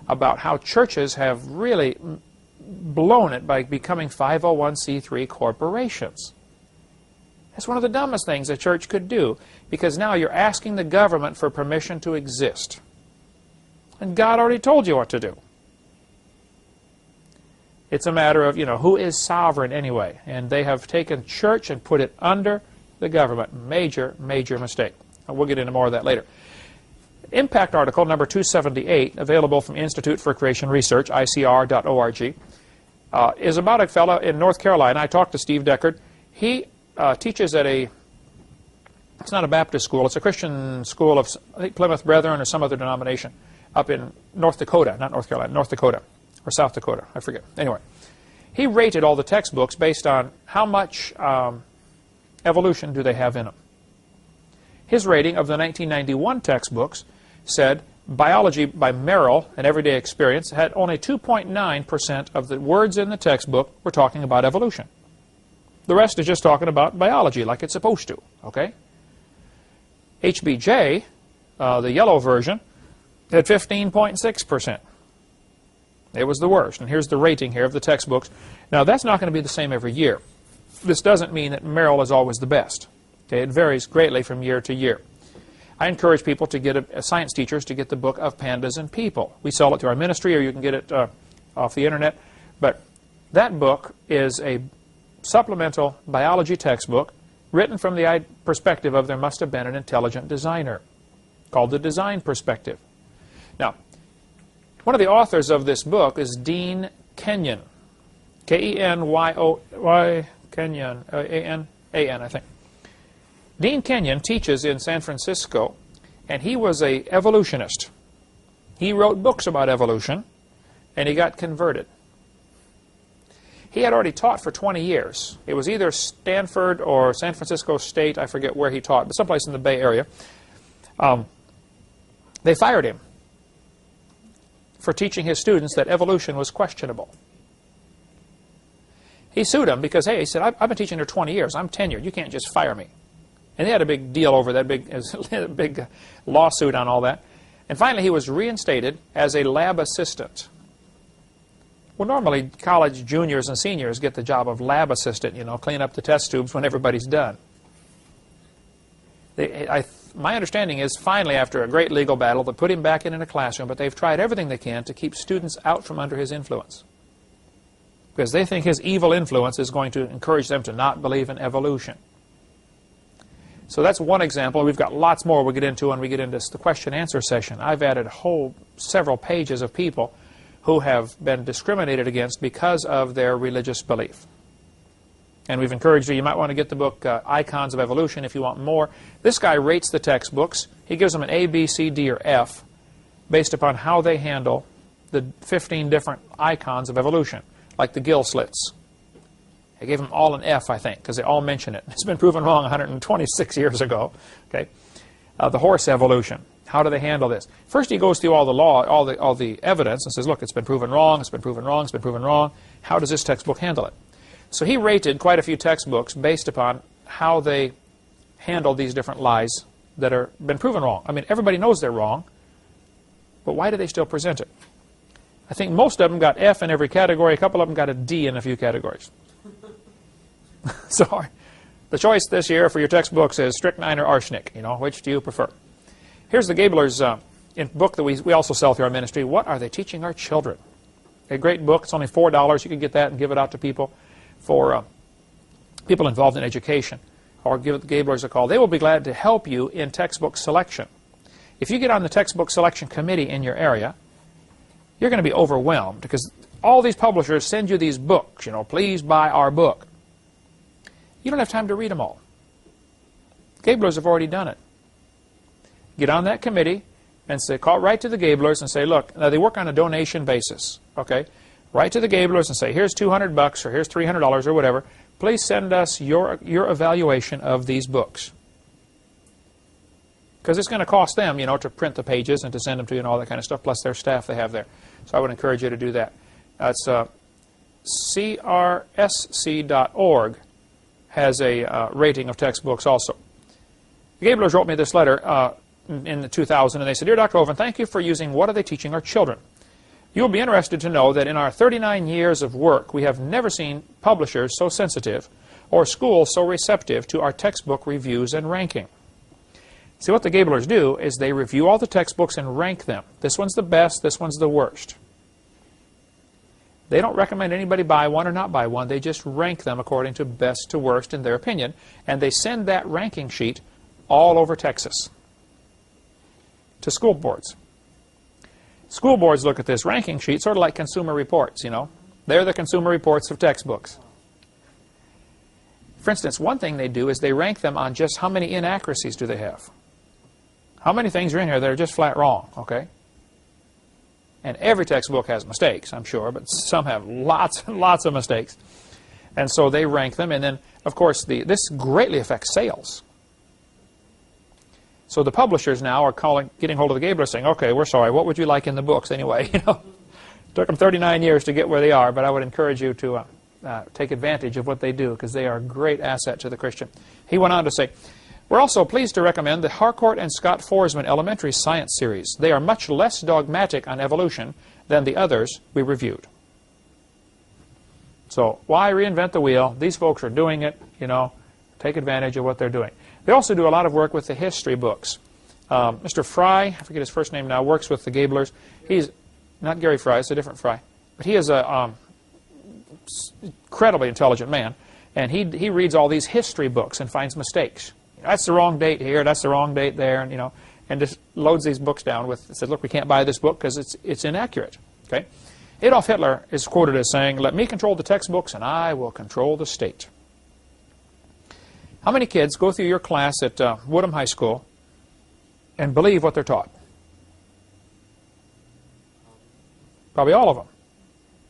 about how churches have really blown it by becoming 501c3 corporations. That's one of the dumbest things a church could do, because now you're asking the government for permission to exist. And God already told you what to do. It's a matter of, who is sovereign anyway? And they have taken church and put it under the government. Major, major mistake. And we'll get into more of that later. Impact article number 278, available from Institute for Creation Research, ICR.org, is about a fellow in North Carolina. I talked to Steve Deckard. He teaches at it's not a Baptist school, it's a Christian school of, I think, Plymouth Brethren or some other denomination up in North Dakota, not North Carolina, North Dakota, or South Dakota, I forget. Anyway, he rated all the textbooks based on how much evolution do they have in them. His rating of the 1991 textbooks said biology by Merrill and everyday experience had only 2.9% of the words in the textbook were talking about evolution. The rest is just talking about biology like it's supposed to, okay? HBJ, the yellow version, had 15.6%. It was the worst. And here's the rating here of the textbooks. Now, that's not going to be the same every year. This doesn't mean that Merrill is always the best. Okay, it varies greatly from year to year. I encourage people to get science teachers to get the book of Pandas and People. We sell it through our ministry, or you can get it off the internet. But that book is a supplemental biology textbook written from the perspective of there must have been an intelligent designer, called the design perspective. Now, one of the authors of this book is Dean Kenyon, K-E-N-Y-O-Y, Kenyon, A-N-A-N, I think. Dean Kenyon teaches in San Francisco, and he was an evolutionist. He wrote books about evolution, and he got converted. He had already taught for 20 years. It was either Stanford or San Francisco State, I forget where he taught, but someplace in the Bay Area. They fired him for teaching his students that evolution was questionable. He sued them because, hey, he said, I've been teaching here 20 years. I'm tenured. You can't just fire me. And they had a big deal over that, big lawsuit on all that. And finally, he was reinstated as a lab assistant. Well, normally, college juniors and seniors get the job of lab assistant, clean up the test tubes when everybody's done. My understanding is, finally, after a great legal battle, they put him back in a classroom, but they've tried everything they can to keep students out from under his influence, because they think his evil influence is going to encourage them to not believe in evolution. So that's one example. We've got lots more we'll get into when we get into the question-answer session. I've added several pages of people who have been discriminated against because of their religious belief. And we've encouraged you might want to get the book Icons of Evolution if you want more. This guy rates the textbooks. He gives them an A, B, C, D, or F based upon how they handle the 15 different icons of evolution, like the gill slits. I gave them all an F, I think, because they all mention it. It's been proven wrong 126 years ago. Okay, the horse evolution. How do they handle this? First, he goes through all the law, all the evidence, and says, "Look, it's been proven wrong. It's been proven wrong. It's been proven wrong. How does this textbook handle it?" So he rated quite a few textbooks based upon how they handle these different lies that have been proven wrong. I mean, everybody knows they're wrong, but why do they still present it? I think most of them got F in every category. A couple of them got a D in a few categories. So the choice this year for your textbooks is strychnine or arsenic. Which do you prefer? Here's the Gabler's book that we also sell through our ministry. What are they teaching our children? A great book. It's only $4. You can get that and give it out to people for people involved in education, or give the Gablers a call. They will be glad to help you in textbook selection. If you get on the textbook selection committee in your area, you're going to be overwhelmed, because all these publishers send you these books. Please buy our book. You don't have time to read them all. Gablers have already done it. Get on that committee and say, write to the Gablers and say, look, now they work on a donation basis, okay? Write to the Gablers and say, here's $200 or here's $300 or whatever. Please send us your evaluation of these books. Because it's going to cost them, you know, to print the pages and to send them to you and all that kind of stuff, plus their staff they have there. So I would encourage you to do that. It's crsc.org has a rating of textbooks also. The Gablers wrote me this letter in 2000, and they said, Dear Dr. Hovind, thank you for using What Are They Teaching Our Children? You will be interested to know that in our 39 years of work, we have never seen publishers so sensitive or schools so receptive to our textbook reviews and ranking. See, what the Gablers do is they review all the textbooks and rank them. This one's the best, this one's the worst. They don't recommend anybody buy one or not buy one. They just rank them according to best to worst in their opinion, and they send that ranking sheet all over Texas to school boards. School boards look at this ranking sheet sort of like Consumer Reports, you know. They're the Consumer Reports of textbooks. For instance, one thing they do is they rank them on just how many inaccuracies do they have. How many things are in here that are just flat wrong, okay? And every textbook has mistakes, I'm sure, but some have lots and lots of mistakes. And so they rank them, and then, of course, this greatly affects sales. So the publishers now are getting hold of the Gablers saying, okay, we're sorry, what would you like in the books anyway? You know, it took them 39 years to get where they are, but I would encourage you to take advantage of what they do, because they are a great asset to the Christian. He went on to say, we're also pleased to recommend the Harcourt and Scott Forsman Elementary Science Series. They are much less dogmatic on evolution than the others we reviewed. So why reinvent the wheel? These folks are doing it, you know, take advantage of what they're doing. They also do a lot of work with the history books. Mr. Fry, I forget his first name now, works with the Gablers. He's not Gary Fry, it's a different Fry. But he is a incredibly intelligent man, and he reads all these history books and finds mistakes. That's the wrong date here, that's the wrong date there, and, you know, and just loads these books down with, says, look, we can't buy this book because it's inaccurate. Okay? Adolf Hitler is quoted as saying, let me control the textbooks and I will control the state. How many kids go through your class at Woodham High School and believe what they're taught? Probably all of them.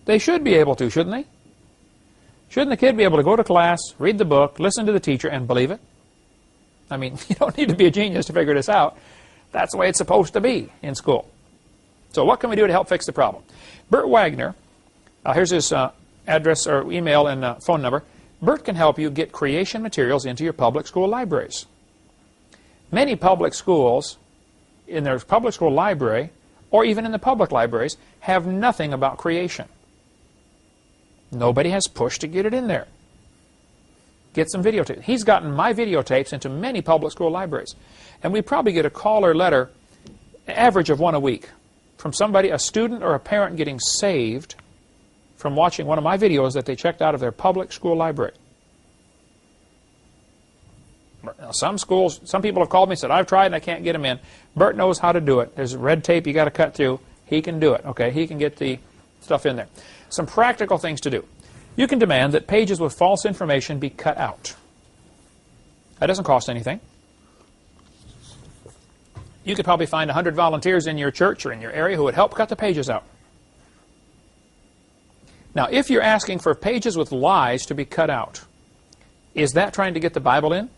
They should be able to, shouldn't they? Shouldn't the kid be able to go to class, read the book, listen to the teacher, and believe it? I mean, you don't need to be a genius to figure this out. That's the way it's supposed to be in school. So what can we do to help fix the problem? Bert Wagner, here's his address or email and phone number. Bert can help you get creation materials into your public school libraries. Many public schools, in their public school library, or even in the public libraries, have nothing about creation. Nobody has pushed to get it in there. Get some videotapes. He's gotten my videotapes into many public school libraries. And we probably get a call or letter, average of one a week, from somebody, a student or a parent getting saved from watching one of my videos that they checked out of their public school library. Now, some schools, some people have called me and said, I've tried and I can't get them in. Bert knows how to do it. There's red tape you got to cut through. He can do it, okay? He can get the stuff in there. Some practical things to do. You can demand that pages with false information be cut out. That doesn't cost anything. You could probably find 100 volunteers in your church or in your area who would help cut the pages out. Now, if you're asking for pages with lies to be cut out, is that trying to get the Bible in?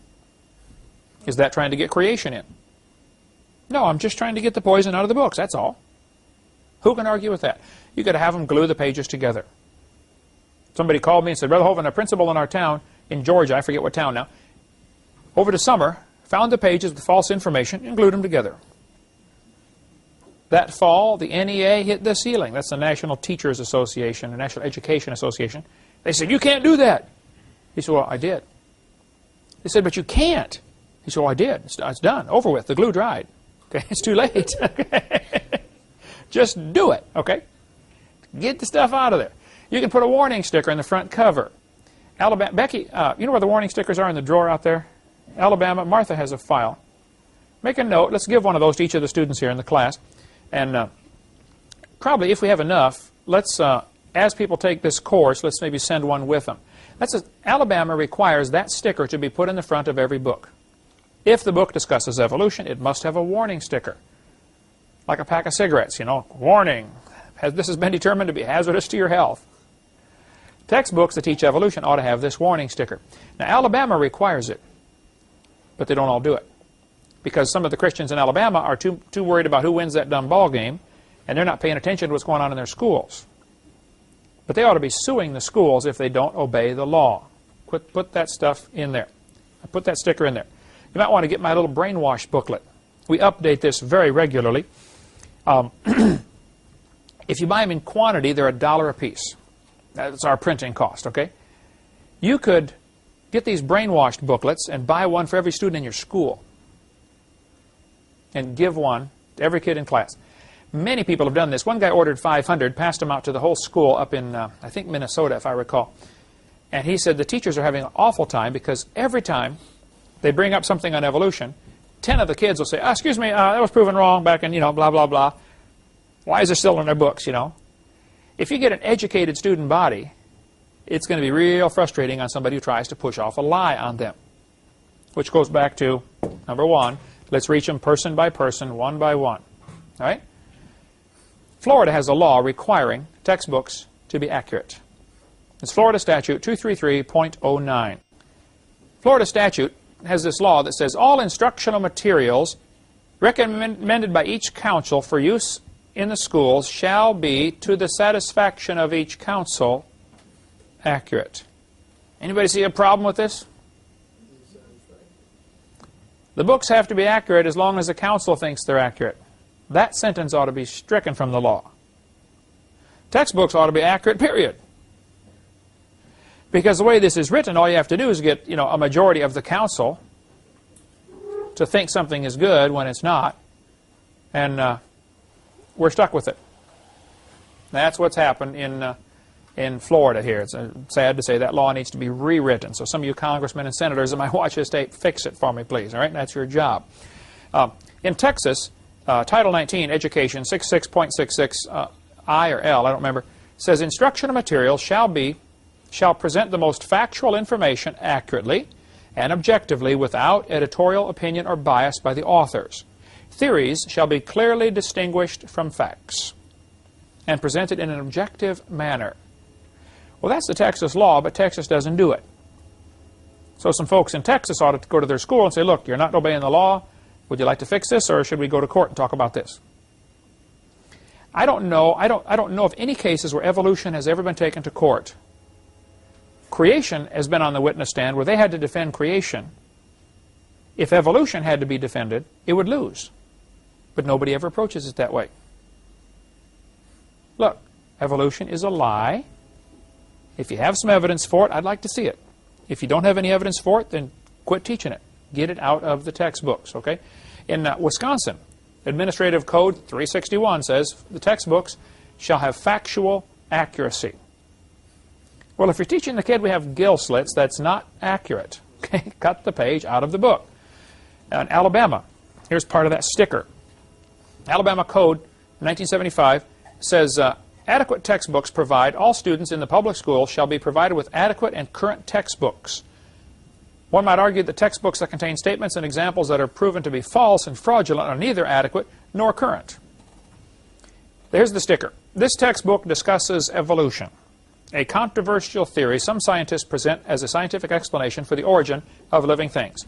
Is that trying to get creation in? No, I'm just trying to get the poison out of the books, that's all. Who can argue with that? You got to have them glue the pages together. Somebody called me and said, Brother Hovind, a principal in our town, in Georgia, I forget what town now, over the summer, found the pages with false information and glued them together. That fall, the NEA hit the ceiling. That's the National Teachers Association, the National Education Association. They said, you can't do that. He said, well, I did. They said, but you can't. He said, well, I did. It's done. Over with. The glue dried. Okay, it's too late. Just do it. Okay? Get the stuff out of there. You can put a warning sticker in the front cover. Alabama, Becky, you know where the warning stickers are in the drawer out there? Alabama, Martha has a file. Make a note. Let's give one of those to each of the students here in the class. And probably, if we have enough, let's, as people take this course, let's maybe send one with them. Alabama requires that sticker to be put in the front of every book. If the book discusses evolution, it must have a warning sticker. Like a pack of cigarettes, you know, warning, this has been determined to be hazardous to your health. Textbooks that teach evolution ought to have this warning sticker. Now, Alabama requires it, but they don't all do it. Because some of the Christians in Alabama are too worried about who wins that dumb ball game, and they're not paying attention to what's going on in their schools. But they ought to be suing the schools if they don't obey the law. Put that stuff in there. Put that sticker in there. You might want to get my little brainwash booklet. We update this very regularly. If you buy them in quantity, they're $1 a piece. That's our printing cost, okay? You could get these brainwashed booklets and buy one for every student in your school and give one to every kid in class. Many people have done this. One guy ordered 500, passed them out to the whole school up in, I think, Minnesota, if I recall. And he said the teachers are having an awful time because every time they bring up something on evolution, 10 of the kids will say, excuse me, that was proven wrong back in, you know, blah, blah, blah. Why is it still in their books, you know? If you get an educated student body, it's going to be real frustrating on somebody who tries to push off a lie on them. Which goes back to, number one, let's reach them person by person, one by one. All right? Florida has a law requiring textbooks to be accurate. It's Florida Statute 233.09. Florida statute has this law that says all instructional materials recommended by each council for use in the schools shall be, to the satisfaction of each council, accurate. Anybody see a problem with this? The books have to be accurate as long as the council thinks they're accurate. That sentence ought to be stricken from the law. Textbooks ought to be accurate, period. Because the way this is written, all you have to do is get, you know, a majority of the council to think something is good when it's not, and we're stuck with it. That's what's happened in Florida here. It's sad to say that law needs to be rewritten. So some of you congressmen and senators that might watch this tape, fix it for me, please. All right, that's your job. In Texas, Title 19, Education 66.66 I or L, I don't remember, says instructional materials shall present the most factual information accurately and objectively without editorial opinion or bias by the authors. Theories shall be clearly distinguished from facts and presented in an objective manner. Well, that's the Texas law, but Texas doesn't do it. So some folks in Texas ought to go to their school and say, look, you're not obeying the law. Would you like to fix this, or should we go to court and talk about this? I don't know of any cases where evolution has ever been taken to court. Creation has been on the witness stand where they had to defend creation. If evolution had to be defended, it would lose. But nobody ever approaches it that way. Look, evolution is a lie. If you have some evidence for it, I'd like to see it. If you don't have any evidence for it, then quit teaching it. Get it out of the textbooks, okay? In Wisconsin, Administrative Code 361 says the textbooks shall have factual accuracy. Well, if you're teaching the kid we have gill slits, that's not accurate. Okay? Cut the page out of the book. Now, in Alabama, here's part of that sticker. Alabama Code 1975 says, adequate textbooks provide all students in the public school shall be provided with adequate and current textbooks. One might argue that textbooks that contain statements and examples that are proven to be false and fraudulent are neither adequate nor current. There's the sticker. This textbook discusses evolution, a controversial theory some scientists present as a scientific explanation for the origin of living things.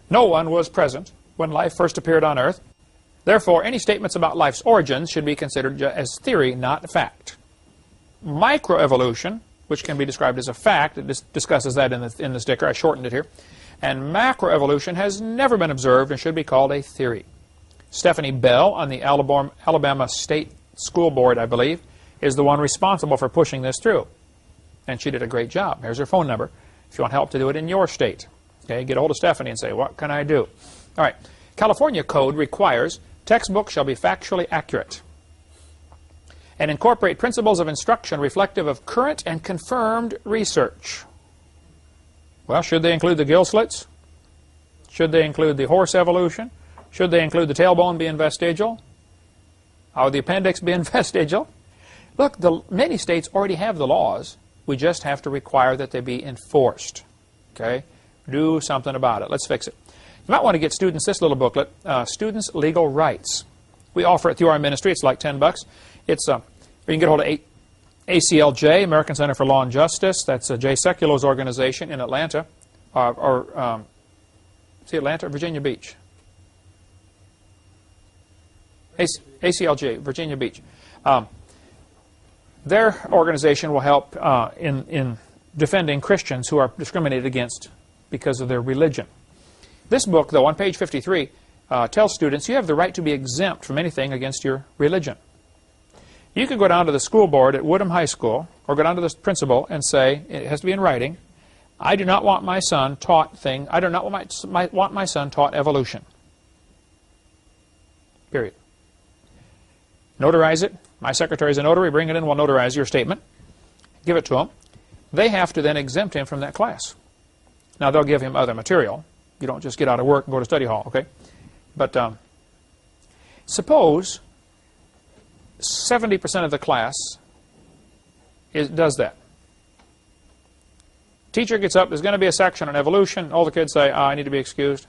No one was present when life first appeared on Earth. Therefore, any statements about life's origins should be considered as theory, not fact. Microevolution, which can be described as a fact, it discusses that in the sticker. I shortened it here. And macroevolution has never been observed and should be called a theory. Stephanie Bell on the Alabama State School Board, I believe, is the one responsible for pushing this through. And she did a great job. Here's her phone number if you want help to do it in your state. Okay, get a hold of Stephanie and say, what can I do? All right. California code requires textbooks shall be factually accurate and incorporate principles of instruction reflective of current and confirmed research. Well, should they include the gill slits? Should they include the horse evolution? Should they include the tailbone being vestigial? Or the appendix being vestigial? Look, many states already have the laws. We just have to require that they be enforced. Okay? Do something about it. Let's fix it. You might want to get students this little booklet, Students' Legal Rights. We offer it through our ministry. It's like $10. It's you can get a hold of ACLJ, American Center for Law and Justice. That's Jay Sekulo's organization in Atlanta, Atlanta, Virginia Beach. ACLJ, Virginia Beach. Their organization will help in defending Christians who are discriminated against because of their religion. This book, though, on page 53, tells students you have the right to be exempt from anything against your religion. You can go down to the school board at Woodham High School or go down to the principal and say, it has to be in writing, I do not want my son taught I do not want my son taught evolution. Period. Notarize it. My secretary is a notary. Bring it in. We'll notarize your statement. Give it to them. They have to then exempt him from that class. Now, they'll give him other material. You don't just get out of work and go to study hall, okay? But suppose 70% of the class does that. Teacher gets up. There's going to be a section on evolution. All the kids say, I need to be excused.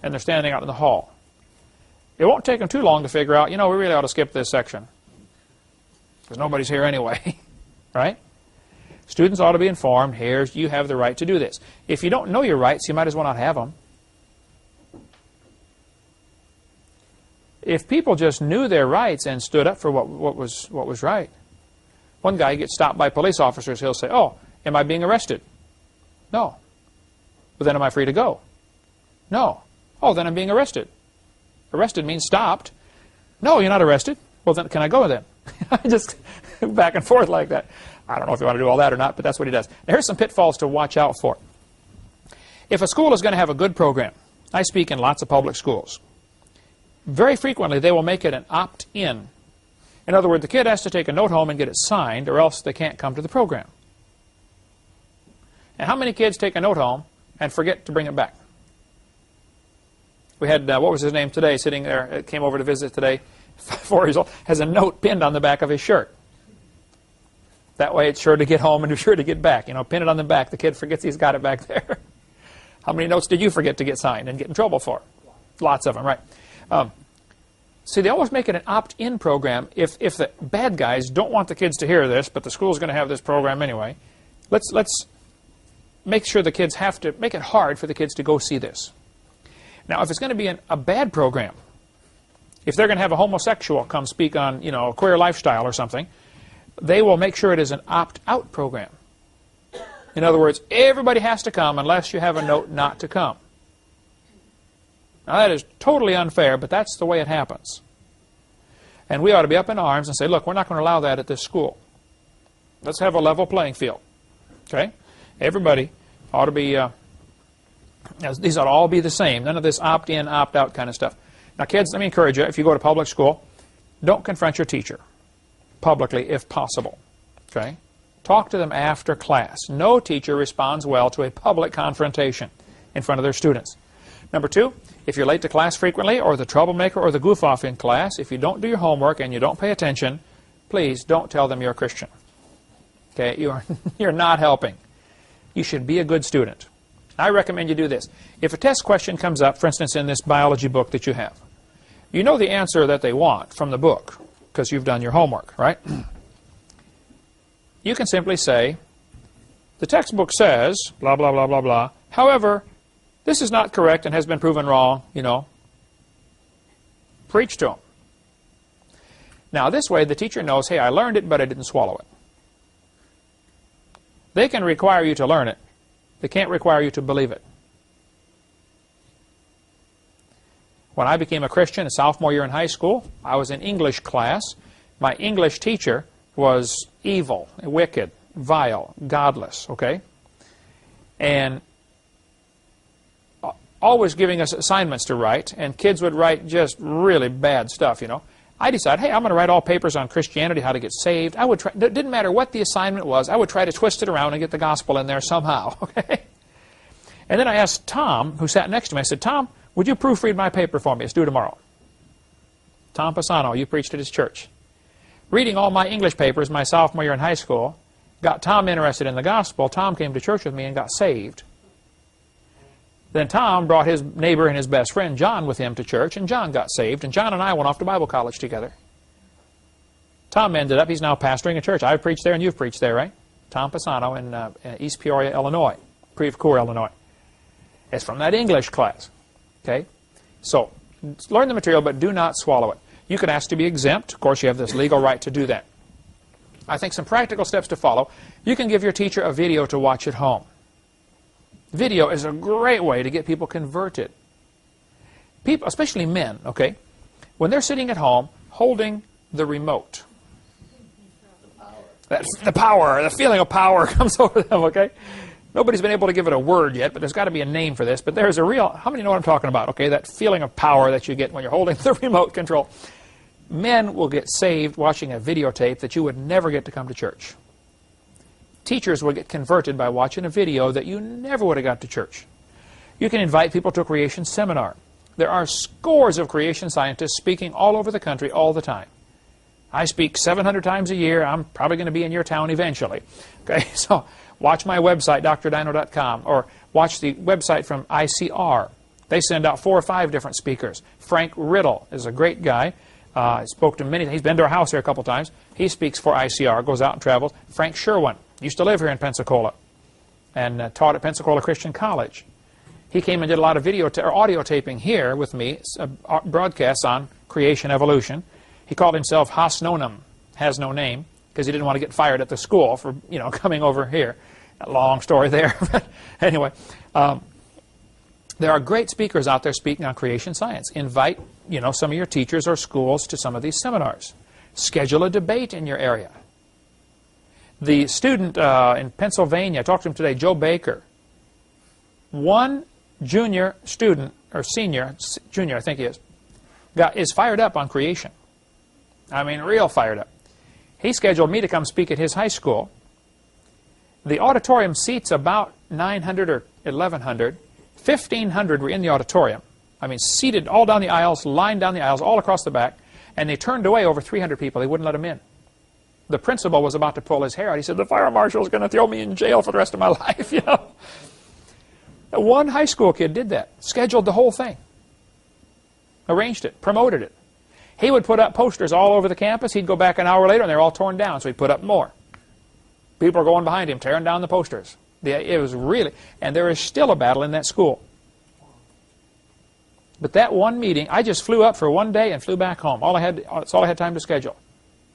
And they're standing out in the hall. It won't take them too long to figure out, we really ought to skip this section. Because nobody's here anyway, right? Students ought to be informed, you have the right to do this. If you don't know your rights, you might as well not have them. If people just knew their rights and stood up for what was right. One guy gets stopped by police officers, he'll say, oh, am I being arrested? No. Well, then am I free to go? No. Oh, then I'm being arrested. Arrested means stopped. No, you're not arrested. Well, then can I go then? Just back and forth like that. I don't know if you want to do all that or not, but that's what he does. Now, here's some pitfalls to watch out for. If a school is going to have a good program, I speak in lots of public schools, very frequently they will make it an opt-in. In other words, the kid has to take a note home and get it signed, or else they can't come to the program. And how many kids take a note home and forget to bring it back? We had, what was his name today, sitting there, came over to visit today, 4 years old, has a note pinned on the back of his shirt. That way it's sure to get home and sure to get back. Pin it on the back. The kid forgets he's got it back there. How many notes did you forget to get signed and get in trouble for? Lots of them, right? See, they always make it an opt-in program. If the bad guys don't want the kids to hear this, but the school's going to have this program anyway, let's make sure the kids have to, make it hard for the kids to go see this. Now, if it's going to be a bad program, if they're going to have a homosexual come speak on, a queer lifestyle or something, they will make sure it is an opt-out program. In other words, everybody has to come unless you have a note not to come. Now, that is totally unfair, but that's the way it happens. And we ought to be up in arms and say, look, we're not going to allow that at this school. Let's have a level playing field. Okay? Everybody ought to be, these ought to all be the same. None of this opt-in, opt-out kind of stuff. Now, kids, let me encourage you, if you go to public school, don't confront your teacher publicly if possible. Okay? Talk to them after class. No teacher responds well to a public confrontation in front of their students. Number 2, if you're late to class frequently, or the troublemaker or the goof-off in class, if you don't do your homework and you don't pay attention, please don't tell them you're a Christian. Okay? You're not helping. You should be a good student. I recommend you do this. If a test question comes up, for instance, in this biology book that you have, you know the answer that they want from the book because you've done your homework, right? You can simply say, the textbook says, blah, blah, blah, blah, blah. However, this is not correct and has been proven wrong, Preach to them. Now, this way, the teacher knows, hey, I learned it, but I didn't swallow it. They can require you to learn it. They can't require you to believe it. When I became a Christian, a sophomore year in high school, I was in English class. My English teacher was evil, wicked, vile, godless, okay? And always giving us assignments to write, and kids would write just really bad stuff, I decided, hey, I'm going to write all papers on Christianity, how to get saved. I would try, it didn't matter what the assignment was, I would try to twist it around and get the gospel in there somehow, okay? And then I asked Tom, who sat next to me, I said, Tom, would you proofread my paper for me? It's due tomorrow. Tom Pisano, you preached at his church. Reading all my English papers my sophomore year in high school got Tom interested in the gospel. Tom came to church with me and got saved. Then Tom brought his neighbor and his best friend John with him to church, and John got saved, and John and I went off to Bible college together. Tom ended up, he's now pastoring a church. I've preached there and you've preached there, right? Tom Pisano in East Peoria, Illinois, Creve-Coeur, Illinois. It's from that English class. Okay? So, learn the material, but do not swallow it. You can ask to be exempt. Of course, you have this legal right to do that. I think some practical steps to follow. You can give your teacher a video to watch at home. Video is a great way to get people converted. People, especially men, okay? When they're sitting at home holding the remote, the power, the feeling of power comes over them, okay? Nobody's been able to give it a word yet, but there's got to be a name for this. But there's a real, how many know what I'm talking about, okay? That feeling of power that you get when you're holding the remote control. Men will get saved watching a videotape that you would never get to come to church. Teachers will get converted by watching a video that you never would have got to church. You can invite people to a creation seminar. There are scores of creation scientists speaking all over the country all the time. I speak 700 times a year. I'm probably going to be in your town eventually. Okay, so watch my website, drdino.com, or watch the website from ICR. They send out 4 or 5 different speakers. Frank Riddle is a great guy. Spoke to many. He's been to our house here a couple times. He speaks for ICR, goes out and travels. Frank Sherwin used to live here in Pensacola and taught at Pensacola Christian College. He came and did a lot of video or audio taping here with me, broadcasts on creation evolution. He called himself Has Nonum, has no name, because he didn't want to get fired at the school for coming over here. A long story there. But anyway, there are great speakers out there speaking on creation science. Invite some of your teachers or schools to some of these seminars. Schedule a debate in your area. The student in Pennsylvania, I talked to him today, Joe Baker. One junior student, or junior I think he is fired up on creation. I mean, real fired up. He scheduled me to come speak at his high school. The auditorium seats about 900 or 1,100. 1,500 were in the auditorium. I mean, seated all down the aisles, lined down the aisles, all across the back. And they turned away over 300 people. They wouldn't let them in. The principal was about to pull his hair out. He said, the fire marshal is going to throw me in jail for the rest of my life, One high school kid did that. Scheduled the whole thing. Arranged it. Promoted it. He would put up posters all over the campus. He'd go back an hour later, and they're all torn down, so he'd put up more. People are going behind him, tearing down the posters. It was really, and there is still a battle in that school. But that one meeting, I just flew up for one day and flew back home. That's all I had time to schedule.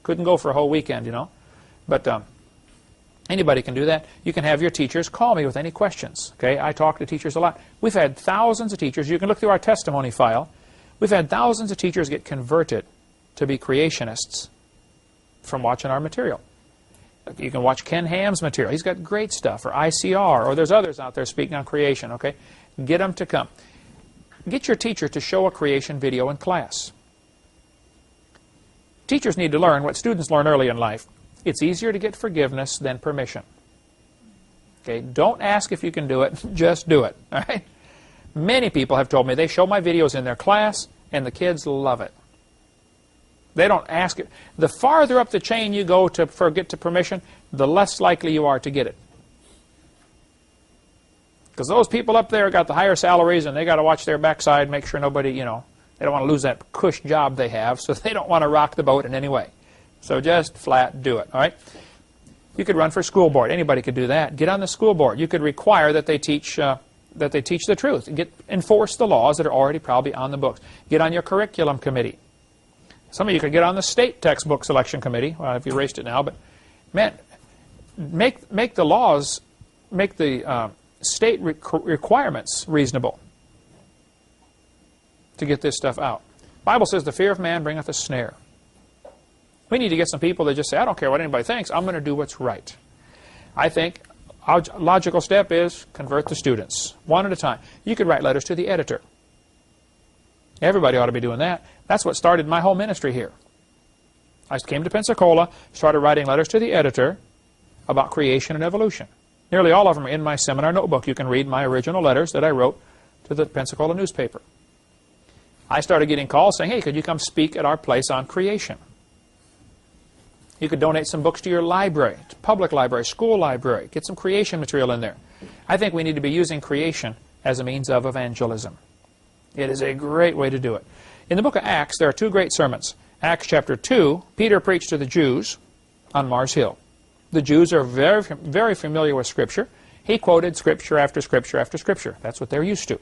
Couldn't go for a whole weekend, But anybody can do that. You can have your teachers call me with any questions. Okay, I talk to teachers a lot. We've had thousands of teachers. You can look through our testimony file. We've had thousands of teachers get converted to be creationists from watching our material. You can watch Ken Ham's material. He's got great stuff. Or ICR. Or there's others out there speaking on creation. Okay, get them to come. Get your teacher to show a creation video in class. Teachers need to learn what students learn early in life. It's easier to get forgiveness than permission. Okay, don't ask if you can do it. Just do it. All right. Many people have told me they show my videos in their class, and the kids love it. They don't ask it. The farther up the chain you go to get to permission, the less likely you are to get it. Because those people up there got the higher salaries, and they got to watch their backside, make sure nobody, they don't want to lose that cush job they have, so they don't want to rock the boat in any way. So just flat do it, all right? You could run for school board. Anybody could do that. Get on the school board. You could require that they teach the truth. Enforce the laws that are already probably on the books. Get on your curriculum committee. Some of you could get on the state textbook selection committee. Well, I've erased it now, but man, make the laws, make the state requirements reasonable to get this stuff out. The Bible says the fear of man bringeth a snare. We need to get some people that just say, I don't care what anybody thinks, I'm going to do what's right. I think our logical step is convert the students, one at a time. You could write letters to the editor. Everybody ought to be doing that. That's what started my whole ministry here. I came to Pensacola, started writing letters to the editor about creation and evolution. Nearly all of them are in my seminar notebook. You can read my original letters that I wrote to the Pensacola newspaper. I started getting calls saying, hey, could you come speak at our place on creation? You could donate some books to your library, to public library, school library. Get some creation material in there. I think we need to be using creation as a means of evangelism. It is a great way to do it. In the book of Acts, there are two great sermons. Acts chapter 2, Peter preached to the Jews on Mars Hill. The Jews are very, very familiar with Scripture. He quoted Scripture after Scripture after Scripture. That's what they're used to.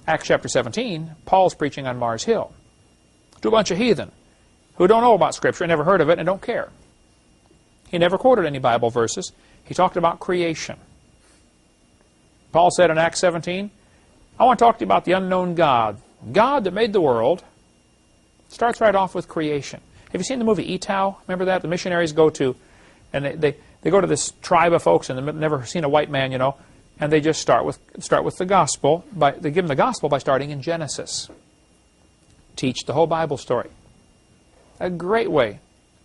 Acts chapter 17, Paul's preaching on Mars Hill to a bunch of heathen who don't know about Scripture, never heard of it, and don't care. He never quoted any Bible verses. He talked about creation. Paul said in Acts 17, I want to talk to you about the unknown God. God that made the world. Starts right off with creation. Have you seen the movie Etau? Remember that? The missionaries go to, and they go to this tribe of folks, and they've never seen a white man, you know, and they just start with the gospel. They give them the gospel by starting in Genesis. Teach the whole Bible story. A great way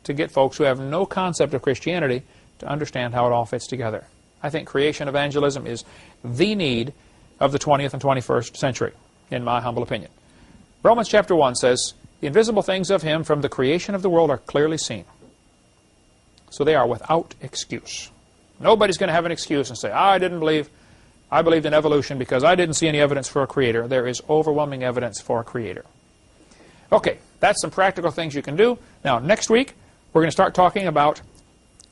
to get folks who have no concept of Christianity to understand how it all fits together. I think creation evangelism is the need of the 20th and 21st century, in my humble opinion. Romans chapter 1 says, the invisible things of Him from the creation of the world are clearly seen. So they are without excuse. Nobody's going to have an excuse and say, I believed in evolution because I didn't see any evidence for a creator. There is overwhelming evidence for a creator. Okay, that's some practical things you can do. Now, next week, we're going to start talking about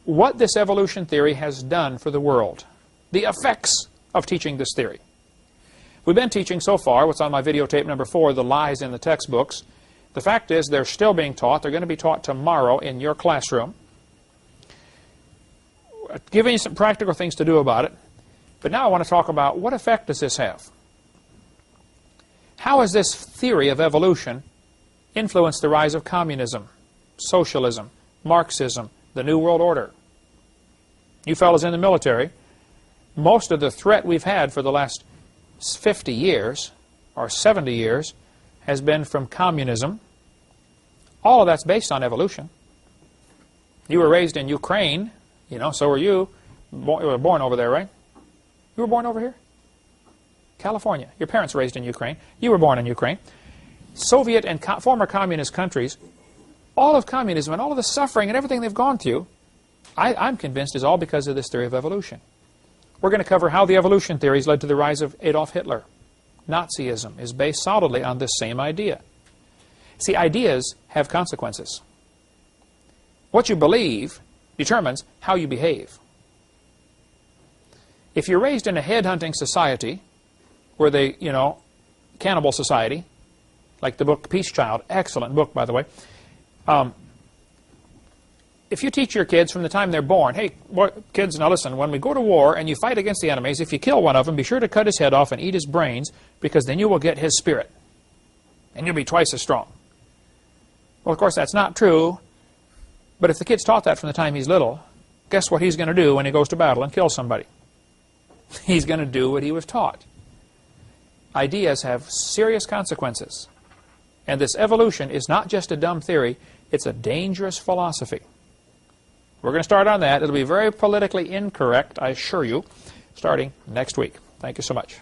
what this evolution theory has done for the world. The effects of teaching this theory. We've been teaching so far, what's on my videotape number 4, the lies in the textbooks. The fact is, they're still being taught. They're going to be taught tomorrow in your classroom. Giving you some practical things to do about it. But now I want to talk about what effect does this have? How has this theory of evolution influenced the rise of communism, socialism, Marxism, the New World Order? You fellas in the military, most of the threat we've had for the last 50 years or 70 years has been from communism. All of that's based on evolution. You were raised in Ukraine, you know, so were you. You were born over there, right? You were born over here? California. Your parents were raised in Ukraine. You were born in Ukraine. Soviet and former communist countries, all of communism and all of the suffering and everything they've gone through, I'm convinced is all because of this theory of evolution. We're going to cover how the evolution theories led to the rise of Adolf Hitler. Nazism is based solidly on this same idea. See, ideas have consequences. What you believe determines how you behave. If you're raised in a headhunting society, where they, you know, cannibal society, like the book Peace Child, excellent book, by the way. If you teach your kids from the time they're born, hey, kids, now listen, when we go to war and you fight against the enemies, if you kill one of them, be sure to cut his head off and eat his brains, because then you will get his spirit. And you'll be twice as strong. Well, of course, that's not true. But if the kid's taught that from the time he's little, guess what he's going to do when he goes to battle and kills somebody? He's going to do what he was taught. Ideas have serious consequences. And this evolution is not just a dumb theory, it's a dangerous philosophy. We're going to start on that. It'll be very politically incorrect, I assure you, starting next week. Thank you so much.